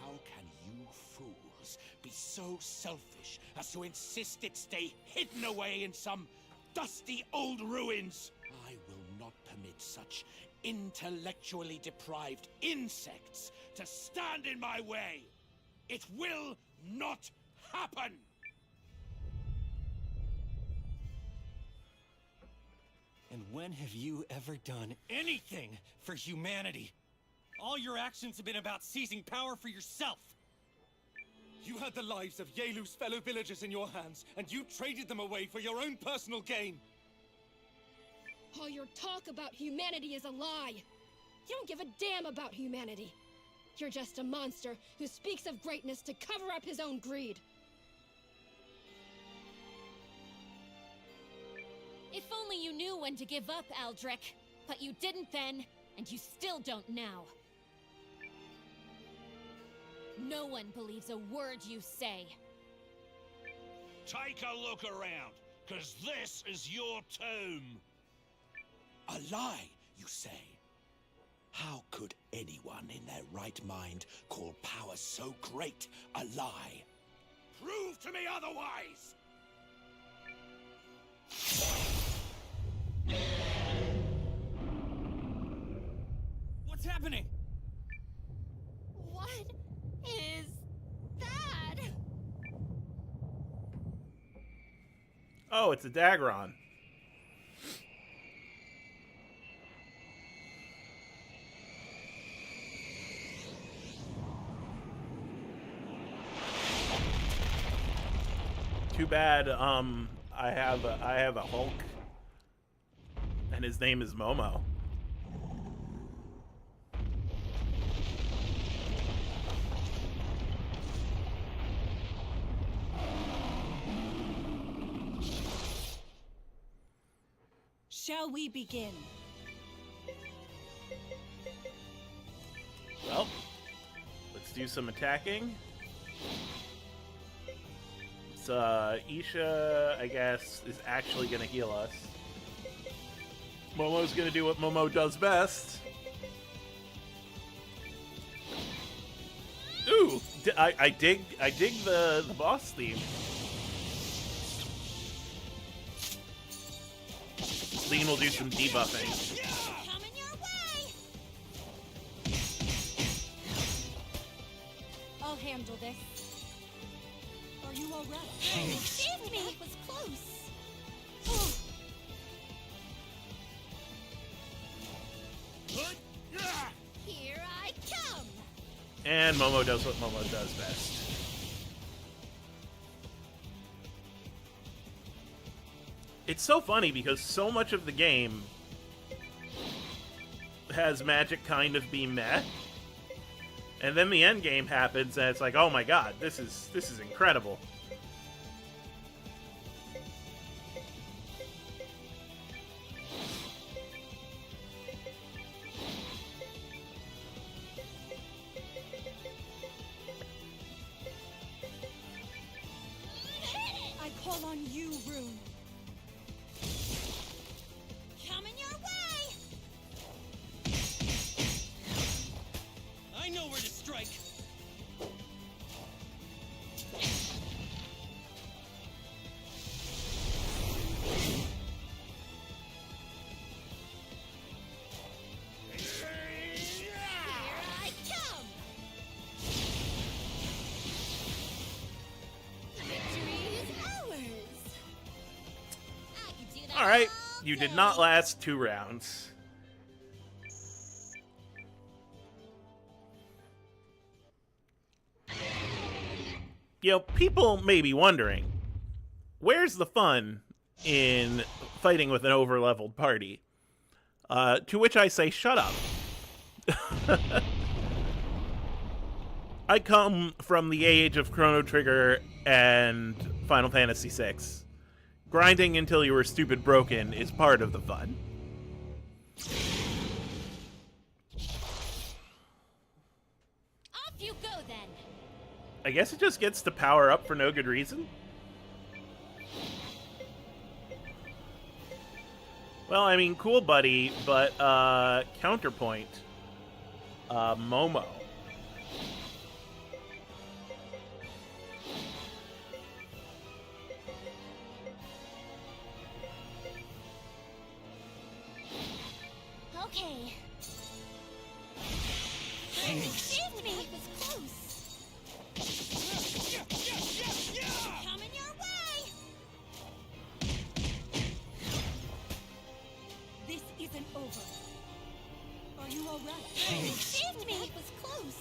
How can you fools be so selfish as to insist it stay hidden away in some dusty old ruins? I will not permit such intellectually deprived insects to stand in my way! It will not happen! And when have you ever done anything for humanity? All your actions have been about seizing power for yourself. You had the lives of Yelu's fellow villagers in your hands, and you traded them away for your own personal gain. All your talk about humanity is a lie. You don't give a damn about humanity. You're just a monster who speaks of greatness to cover up his own greed. If only you knew when to give up, Aldrich. But you didn't then, and you still don't now. No one believes a word you say. Take a look around, cause this is your tomb. A lie, you say? How could anyone in their right mind call power so great a lie? Prove to me otherwise! What's happening? What is that? Oh, it's a Dagron. Too bad. I have a Hulk, and his name is Momo. Shall we begin? Well, let's do some attacking. Isha, I guess, is actually going to heal us. Momo's going to do what Momo does best. Ooh, I dig the boss theme. Lean will do some debuffing. Coming your way! I'll handle this. Are you all right? Excuse me! That was close. Here I come! And Momo does what Momo does best. It's so funny because so much of the game has magic kind of be meh. And then the end game happens and it's like, oh my god, this is incredible. I call on you, Rune. Coming your way! I know where to strike. Here I come! Victory is ours! I can do that Alright, all you did day. not last 2 rounds. You know, people may be wondering, where's the fun in fighting with an over-leveled party? To which I say, shut up. I come from the age of Chrono Trigger and Final Fantasy VI. Grinding until you were stupid broken is part of the fun. Off you go then! I guess it just gets to power up for no good reason. Well, I mean, cool buddy, but counterpoint. Momo. Okay. Excuse me! That was close. Coming your way! This isn't over. Are you all right? Excuse me! That was close.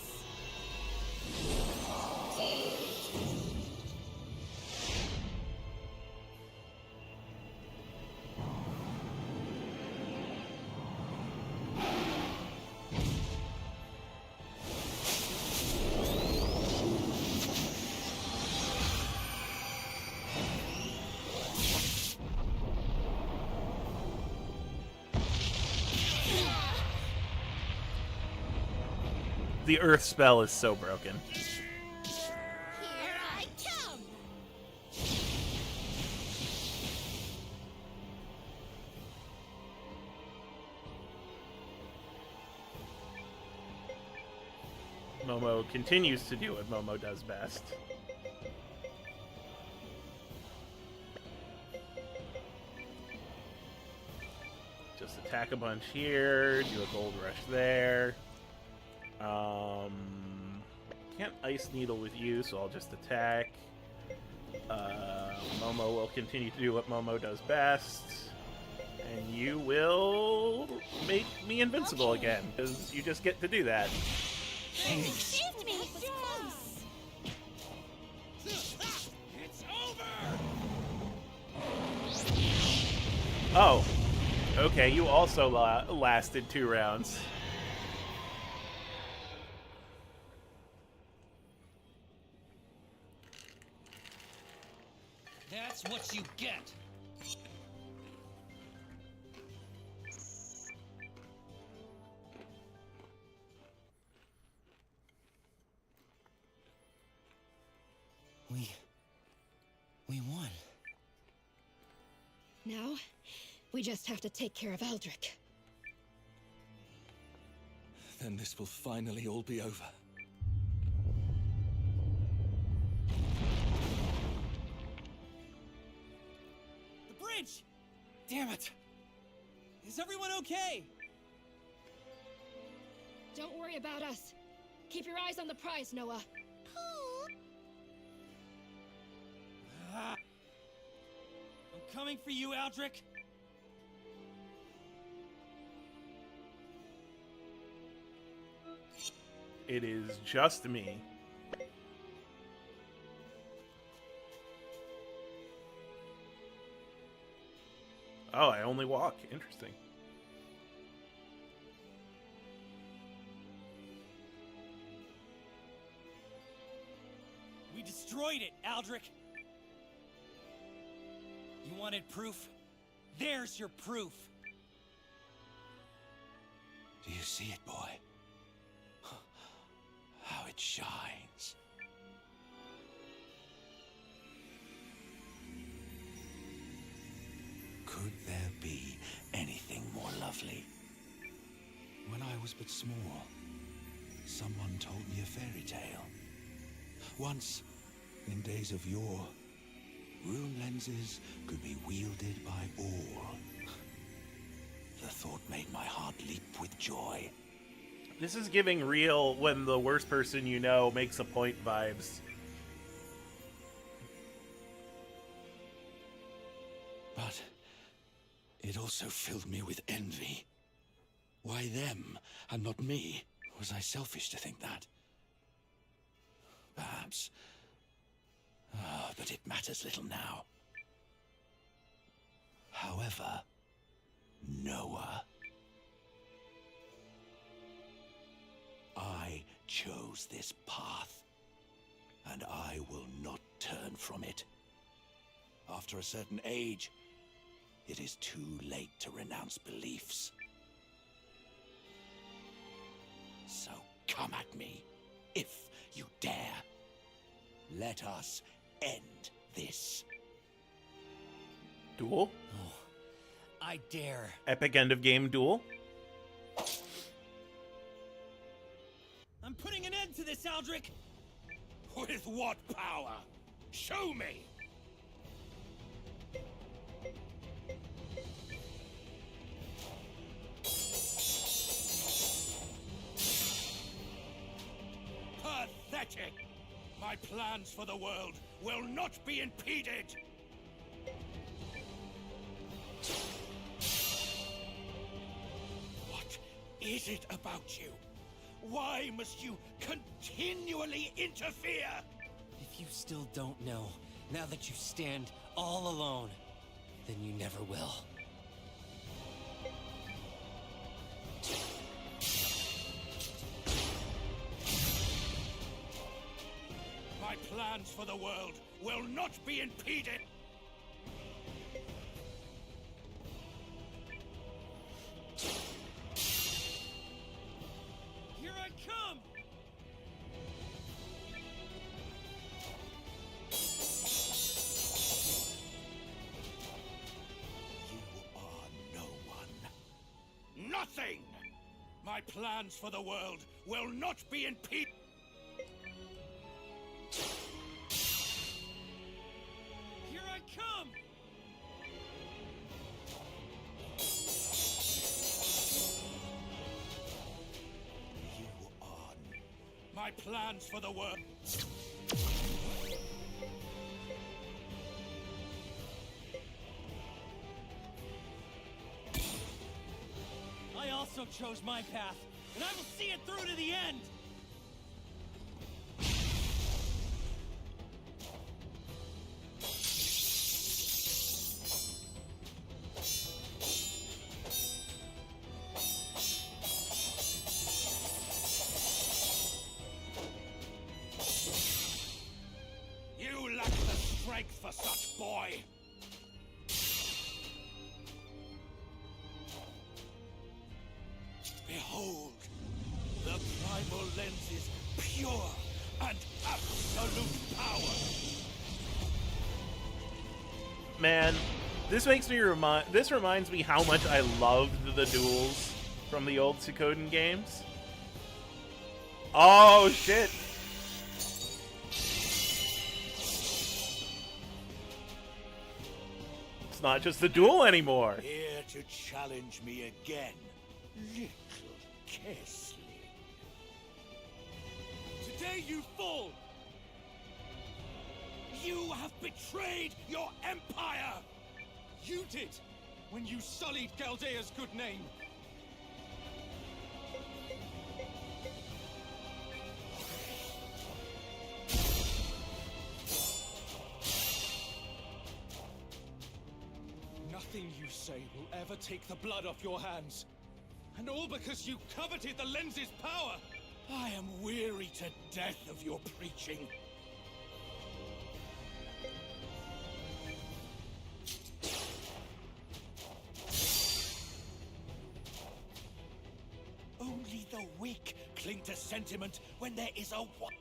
The Earth spell is so broken. Here I come! Momo continues to do what Momo does best. Just attack a bunch here, do a gold rush there. Can't Ice Needle with you, so I'll just attack. Momo will continue to do what Momo does best. And you will make me invincible again, because you just get to do that. Excuse me! That was close. It's over! Oh. Okay, you also lasted 2 rounds. That's what you get. We won. Now, we just have to take care of Aldrich. Then this will finally all be over. The bridge! Damn it! Is everyone okay? Don't worry about us. Keep your eyes on the prize, Noah. I'm coming for you, Aldrich. It is just me. Oh, I only walk. Interesting. We destroyed it, Aldrich. You wanted proof? There's your proof. Do you see it, boy? How it shines. Could there be anything more lovely? When I was but small, someone told me a fairy tale. Once, in days of yore, rune lenses could be wielded by all. The thought made my heart leap with joy. This is giving real when the worst person you know makes a point vibes. But it also filled me with envy. Why them and not me? Was I selfish to think that? Perhaps. But it matters little now. However, Noah, I chose this path, and I will not turn from it. After a certain age, it is too late to renounce beliefs. So come at me, if you dare. Let us end this. Duel? Oh, I dare. Epic end of game duel? I'm putting an end to this, Aldrich! With what power? Show me! Pathetic! My plans for the world will not be impeded! What is it about you? Why must you continually interfere? If you still don't know, now that you stand all alone, then you never will. My plans for the world will not be impeded! Here I come! You are no one. Nothing! My plans for the world will not be impeded! Here I come! You are... My plans for the world... I also chose my path, and I will see it through to the end! primal lens's pure and absolute power. Man, this makes me this reminds me how much I loved the duels from the old Suikoden games. Oh shit. It's not just a duel anymore. Here to challenge me again, little Kessling. Today you fall! You have betrayed your empire! You did, when you sullied Galdea's good name. Nothing you say will ever take the blood off your hands. And all because you coveted the lens's power! I am weary to death of your preaching. Only the weak cling to sentiment when there is a what?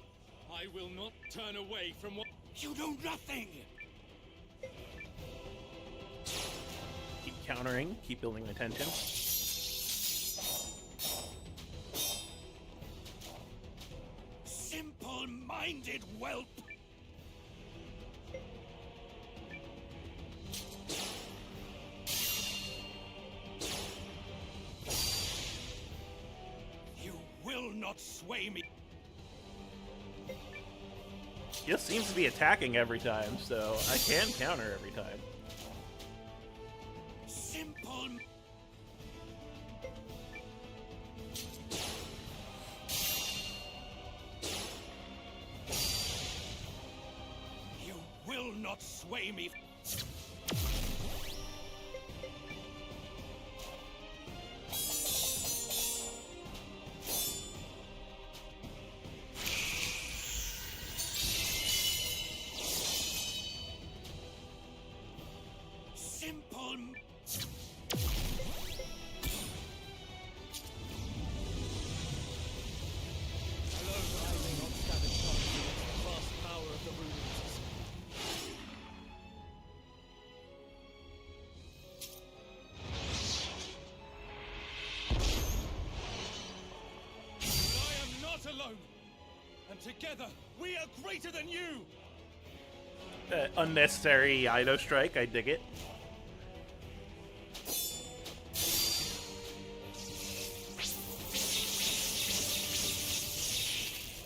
I will not turn away from what— You know nothing! Keep countering, keep building attention. Simple-minded whelp! You will not sway me. He just seems to be attacking every time, so I can counter every time. Simple. You will not sway me. Simple. Alone I may not stand a chance against the vast power of the runes. I am not alone! And together, we are greater than you! Unnecessary Eido strike, I dig it.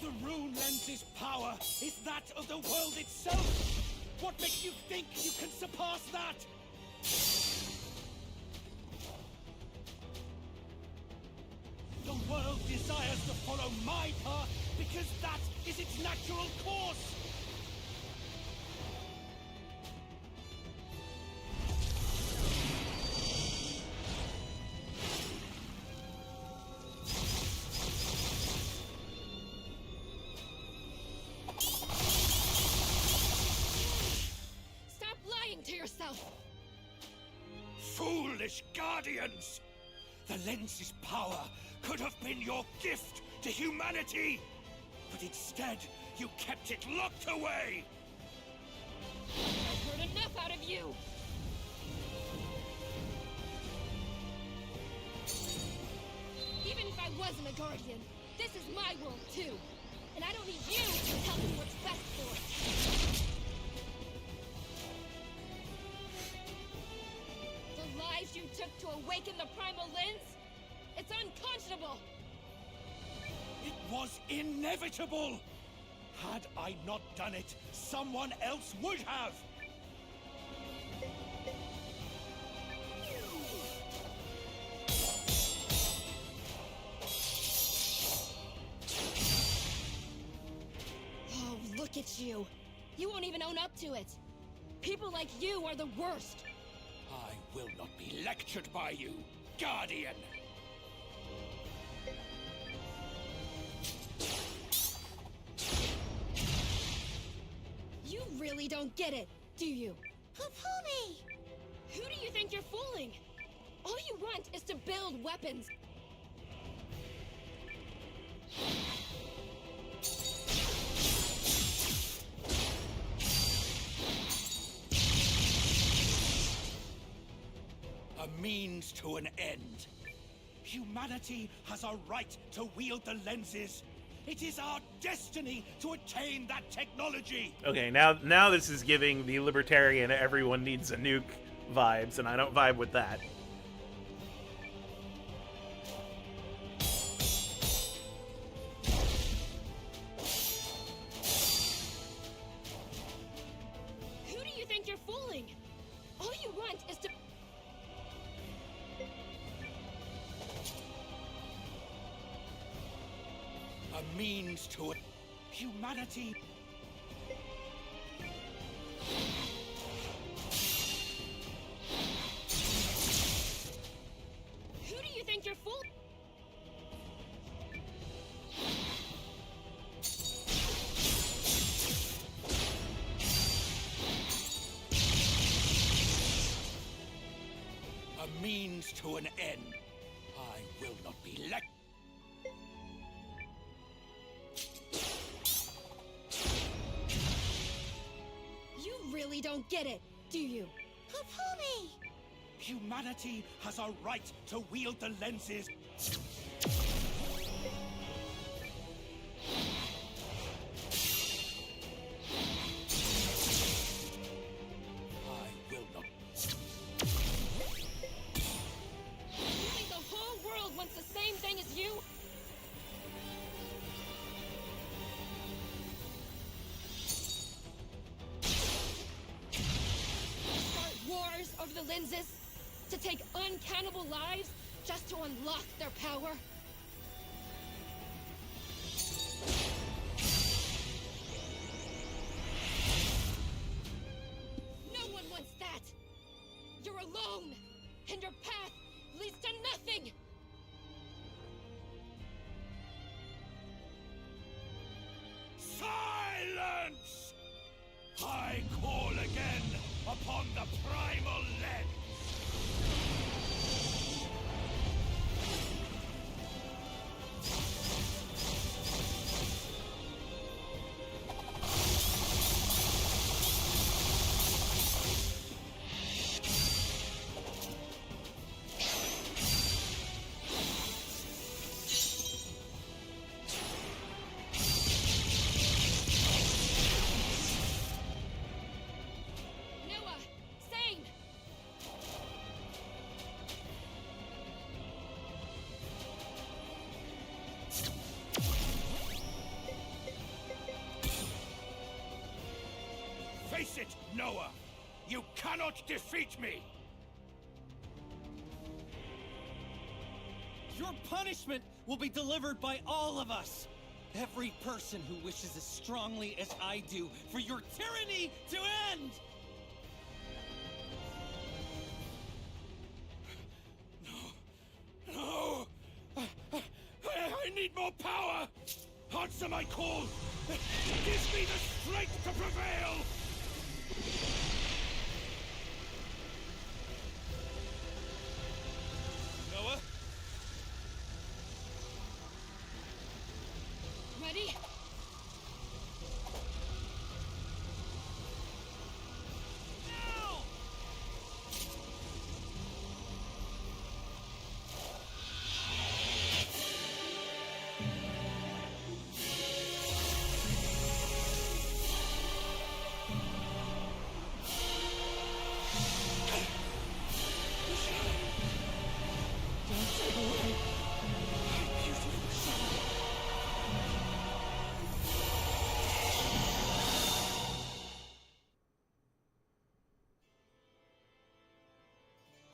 The rune lens's power is that of the world itself! What makes you think you can surpass that? The world desires to follow my path because that is its natural course! Stop lying to yourself! Foolish guardians! The lens's power could have been your gift to humanity! But instead, you kept it locked away! I've heard enough out of you! Even if I wasn't a guardian, this is my world too! And I don't need you to tell me what's best for it! The lives you took to awaken the primal lens? It's unconscionable! It was inevitable! Had I not done it, someone else would have! Oh, look at you! You won't even own up to it! People like you are the worst! I will not be lectured by you, Guardian! You really don't get it, do you? Pupumi! Who do you think you're fooling? All you want is to build weapons. A means to an end. Humanity has a right to wield the lenses. It is our destiny to attain that technology. Okay, now this is giving the libertarian everyone needs a nuke vibes, and I don't vibe with that. Who do you think you're fooling? All you want is to... A means to it. Humanity. Who do you think you're fooling? A means to an end. I will not be let. You really don't get it, do you? Pupumi! Humanity has a right to wield the lenses. I will not. You think the whole world wants the same thing as you? Start wars over the lenses? To take uncannibal lives just to unlock their power? No one wants that! You're alone! And your path leads to nothing! Silence! I call again upon the primal lens. Noah! Sane! Face it, Noah! You cannot defeat me! Your punishment will be delivered by all of us. Every person who wishes as strongly as I do for your tyranny to end! No! I need more power! Answer my call! Give me the strength to prevail! Noah? Ready? Now!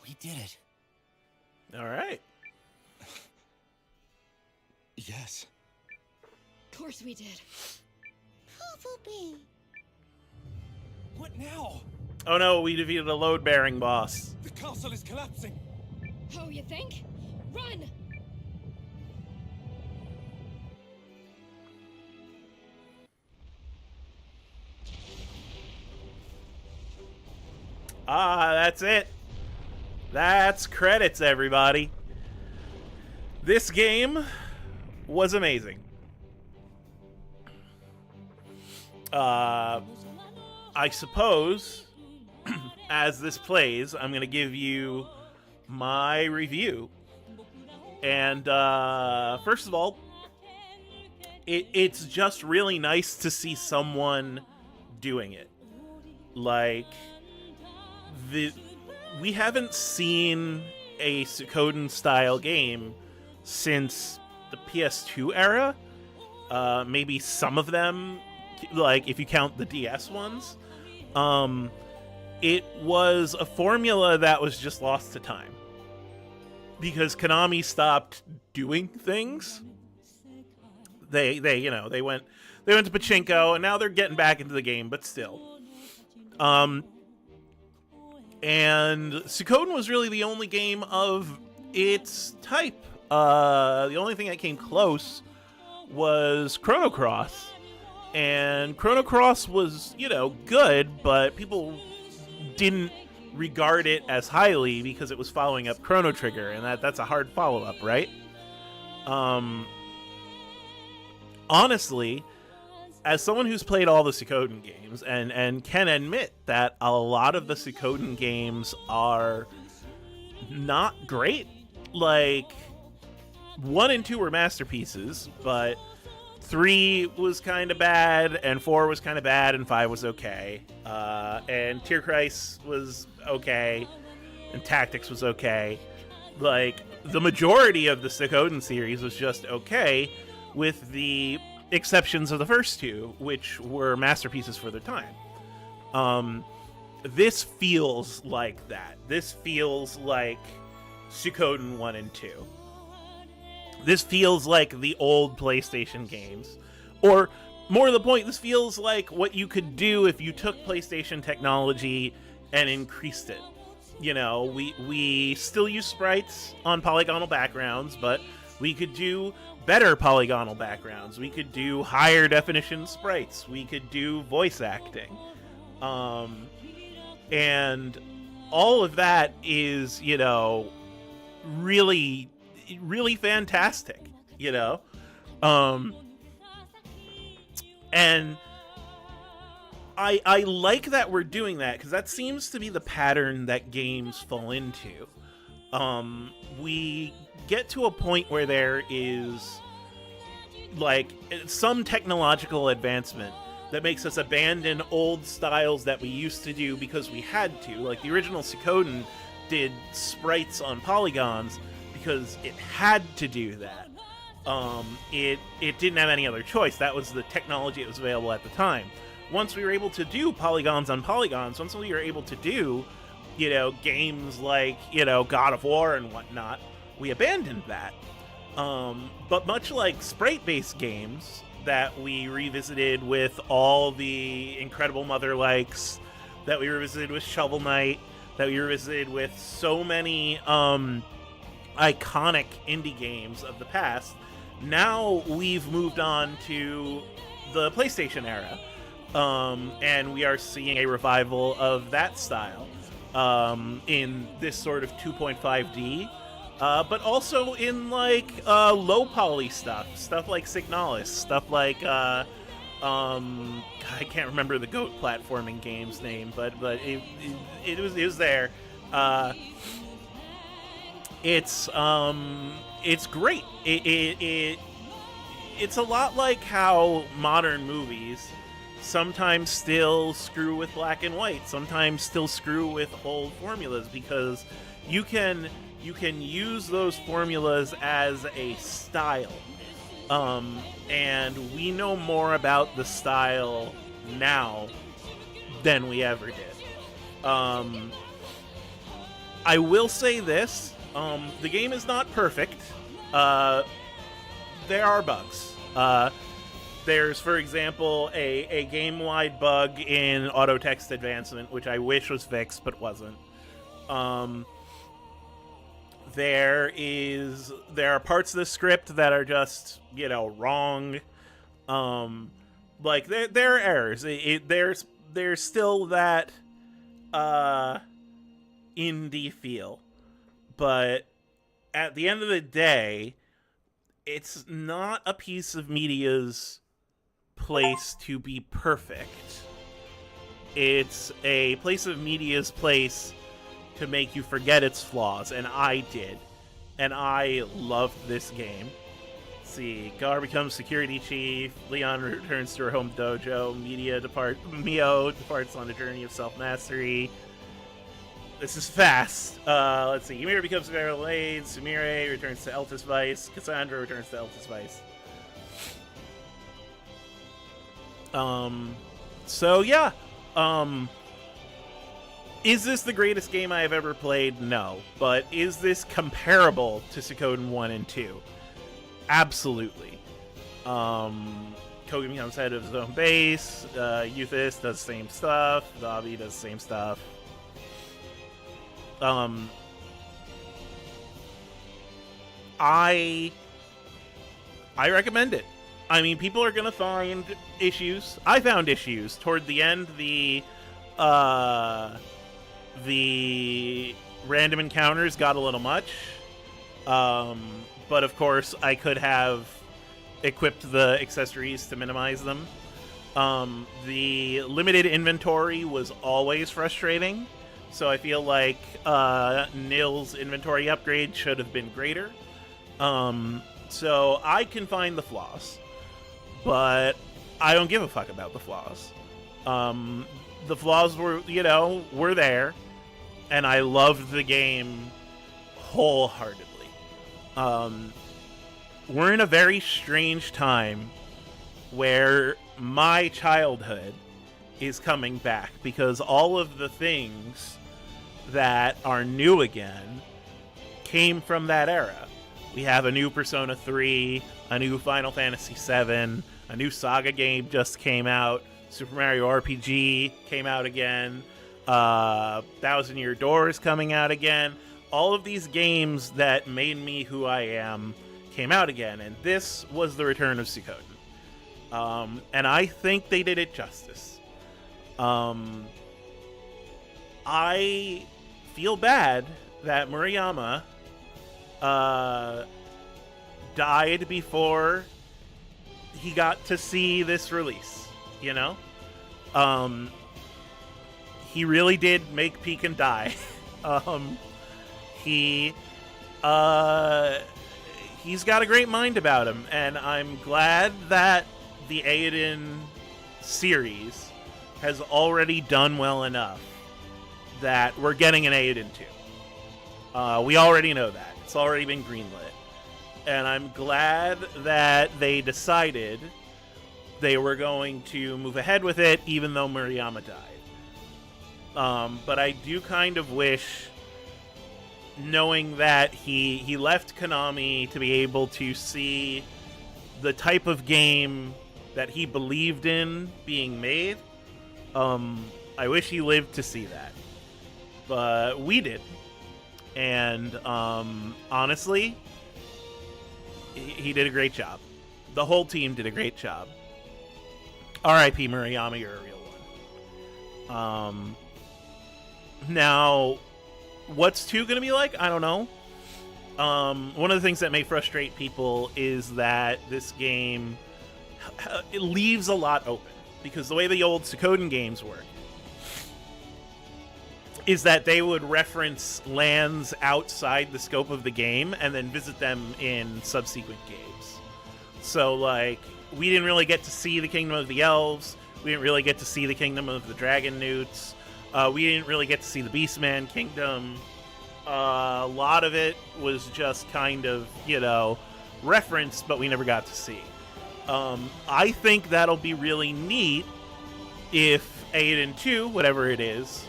We did it. All right. Yes. Of course we did. Pupumi! What now? Oh no, we defeated a load-bearing boss. The castle is collapsing. Oh, you think? Run! Ah, that's it. That's credits, everybody. This game was amazing. I suppose, as this plays, I'm going to give you my review. And first of all, it's just really nice to see someone doing it. Like, we haven't seen a Suikoden-style game since the PS2 era. Maybe some of them, like, if you count the DS ones. It was a formula that was just lost to time. Because Konami stopped doing things. They went to pachinko, and now they're getting back into the game, but still. And Suikoden was really the only game of its type. The only thing that came close was Chrono Cross. And Chrono Cross was, good, but people didn't regard it as highly because it was following up Chrono Trigger, and that's a hard follow-up, right? Honestly, as someone who's played all the Suikoden games, and can admit that a lot of the Suikoden games are not great. Like, 1 and 2 were masterpieces, but 3 was kind of bad, and 4 was kind of bad, and 5 was okay. And Tier Christ was okay, and Tactics was okay. Like, the majority of the Suikoden series was just okay, with the exceptions of the first 2, which were masterpieces for their time. This feels like that. This feels like Suikoden 1 and 2. This feels like the old PlayStation games. Or, more to the point, this feels like what you could do if you took PlayStation technology and increased it. We still use sprites on polygonal backgrounds, but we could do better polygonal backgrounds. We could do higher definition sprites. We could do voice acting. And all of that is, really, really fantastic, and I like that we're doing that, because that seems to be the pattern that games fall into. We get to a point where there is, like, some technological advancement that makes us abandon old styles that we used to do because we had to. Like, the original Suikoden did sprites on polygons because it had to do that. It didn't have any other choice. That was the technology that was available at the time. Once we were able to do polygons on polygons, once we were able to do, games like, God of War and whatnot, we abandoned that. But much like sprite-based games that we revisited with all the Incredible Mother likes, that we revisited with Shovel Knight, that we revisited with so many iconic indie games of the past, now we've moved on to the PlayStation era. And we are seeing a revival of that style in this sort of 2.5D, but also in, like, low poly stuff like Signalis, stuff like I can't remember the GOAT platforming game's name, but it was there. It's great. It's a lot like how modern movies sometimes still screw with black and white, sometimes still screw with old formulas, because you can use those formulas as a style. And we know more about the style now than we ever did. I will say this, the game is not perfect. There are bugs. There's, for example, a game-wide bug in auto text advancement, which I wish was fixed, but wasn't. There are parts of the script that are just, wrong. Like, there are errors. There's still that indie feel. But at the end of the day, it's not a piece of media's place to be perfect. It's a place of media's place to make you forget its flaws, and I did. And I loved this game. Let's see, Gar becomes security chief, Leon returns to her home dojo, Mio departs on a journey of self-mastery. This is fast. Let's see, Ymir becomes Barrel Aid, Sumire returns to Eltis Vice, Cassandra returns to Eltis Vice. So yeah. Is this the greatest game I have ever played? No. But is this comparable to Suikoden 1 and 2? Absolutely. Kogi becomes head of his own base. Euthys does the same stuff. Dabi does the same stuff. I recommend it. I mean, people are gonna find issues. I found issues toward the end. The random encounters got a little much. But of course, I could have equipped the accessories to minimize them. The limited inventory was always frustrating, so I feel like Nil's inventory upgrade should have been greater. So I can find the flaws, but I don't give a fuck about the flaws. The flaws were there, and I loved the game wholeheartedly. We're in a very strange time where my childhood is coming back, because all of the things that are new again came from that era. We have a new Persona 3, a new Final Fantasy 7, a new Saga game just came out, Super Mario RPG came out again, Thousand Year Door is coming out again. All of these games that made me who I am came out again, and this was the return of Suikoden. And I think they did it justice. I feel bad that Murayama died before he got to see this release, you know? He really did make Pekin die. He's got a great mind about him, and I'm glad that the Eiyuden series has already done well enough that we're getting an Eiyuden 2. We already know that. It's already been greenlit. And I'm glad that they decided they were going to move ahead with it, even though Murayama died. But I do kind of wish, knowing that he left Konami to be able to see the type of game that he believed in being made, I wish he lived to see that. But we did. And honestly, he did a great job. The whole team did a great job. R.I.P. Murayama, you're a real one. Now, what's 2 going to be like? I don't know. One of the things that may frustrate people is that this game it leaves a lot open, because the way the old Suikoden games work is that they would reference lands outside the scope of the game and then visit them in subsequent games. So, like, we didn't really get to see the Kingdom of the Elves. We didn't really get to see the Kingdom of the Dragon Newts. We didn't really get to see the Beastman Kingdom. A lot of it was just kind of, referenced, but we never got to see. I think that'll be really neat if Eiyuden 2, whatever it is,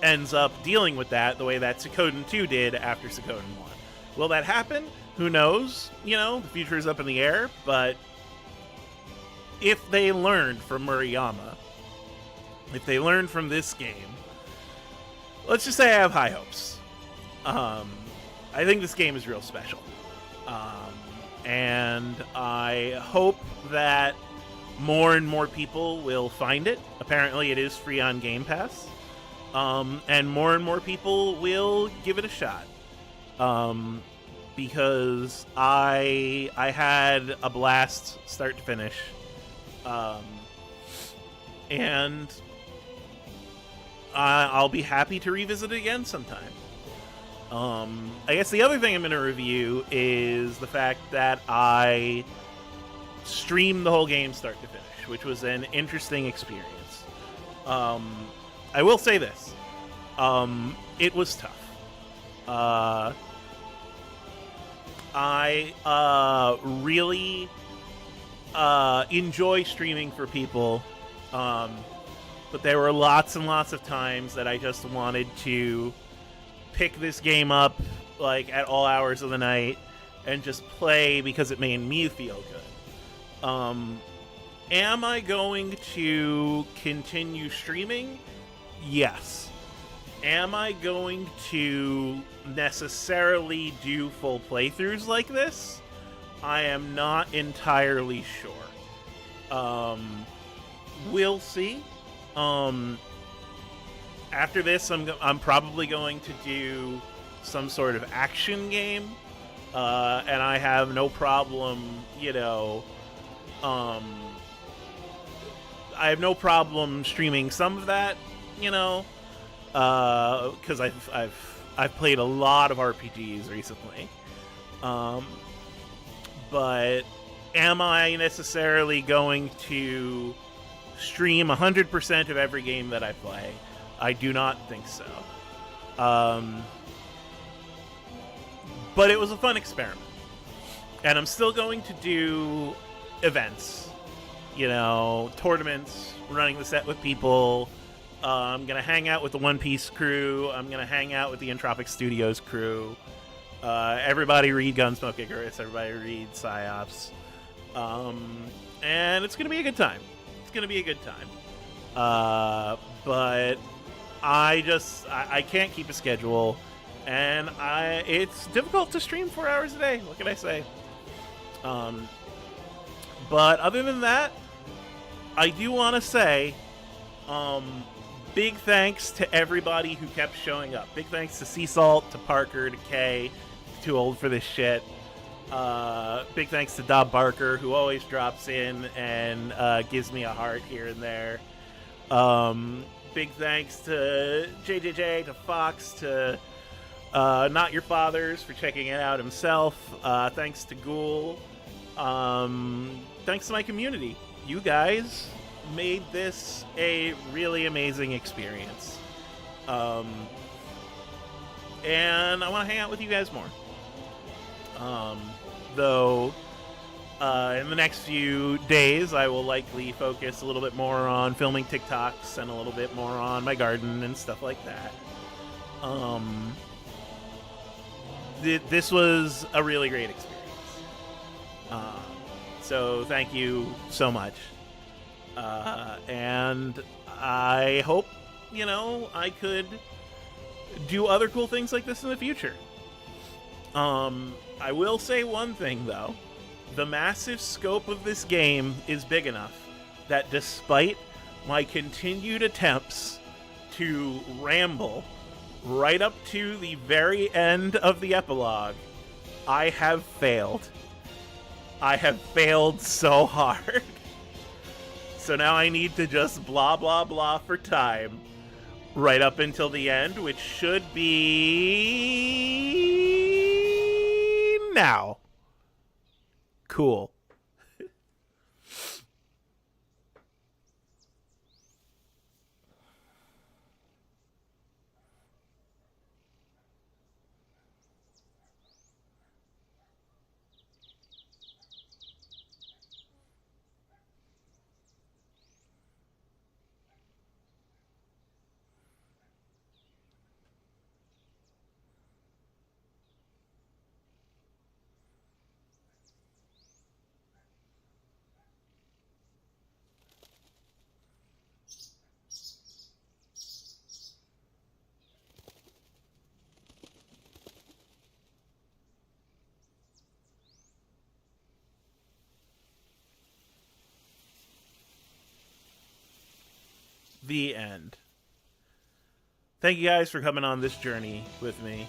ends up dealing with that the way that Suikoden 2 did after Suikoden 1. Will that happen? Who knows? The future is up in the air, but if they learned from Murayama, if they learned from this game, let's just say I have high hopes. I think this game is real special. And I hope that more and more people will find it. Apparently it is free on Game Pass. And more people will give it a shot. Because I had a blast start to finish. And I'll be happy to revisit it again sometime. I guess the other thing I'm going to review is the fact that I streamed the whole game start to finish, which was an interesting experience. I will say this. It was tough. I really enjoy streaming for people, but there were lots and lots of times that I just wanted to pick this game up like at all hours of the night and just play because it made me feel good. Am I going to continue streaming? Yes. Am I going to necessarily do full playthroughs like this? I am not entirely sure. We'll see. After this, I'm probably going to do some sort of action game, and I have no problem, I have no problem streaming some of that, because I've played a lot of RPGs recently. But am I necessarily going to stream 100% of every game that I play? I do not think so. But it was a fun experiment. And I'm still going to do events. Tournaments, running the set with people. I'm going to hang out with the One Piece crew. I'm going to hang out with the Entropic Studios crew. Everybody read Gunsmoke Icarus. Everybody read Psyops. And it's going to be a good time. It's going to be a good time. But I can't keep a schedule. And it's difficult to stream 4 hours a day. What can I say? But other than that, I do want to say, big thanks to everybody who kept showing up. Big thanks to Sea Salt, to Parker, to Kay, too old for this shit. Big thanks to Dob Barker, who always drops in and gives me a heart here and there. Big thanks to JJJ, to Fox, to Not Your Fathers for checking it out himself. Thanks to Ghoul. Thanks to my community. You guys made this a really amazing experience. And I want to hang out with you guys more. Though, in the next few days, I will likely focus a little bit more on filming TikToks and a little bit more on my garden and stuff like that. This was a really great experience. So thank you so much. And I hope, I could do other cool things like this in the future. I will say one thing, though. The massive scope of this game is big enough that despite my continued attempts to ramble right up to the very end of the epilogue, I have failed. I have failed so hard. So now I need to just blah, blah, blah for time right up until the end, which should be now. Cool. The end. Thank you guys for coming on this journey with me.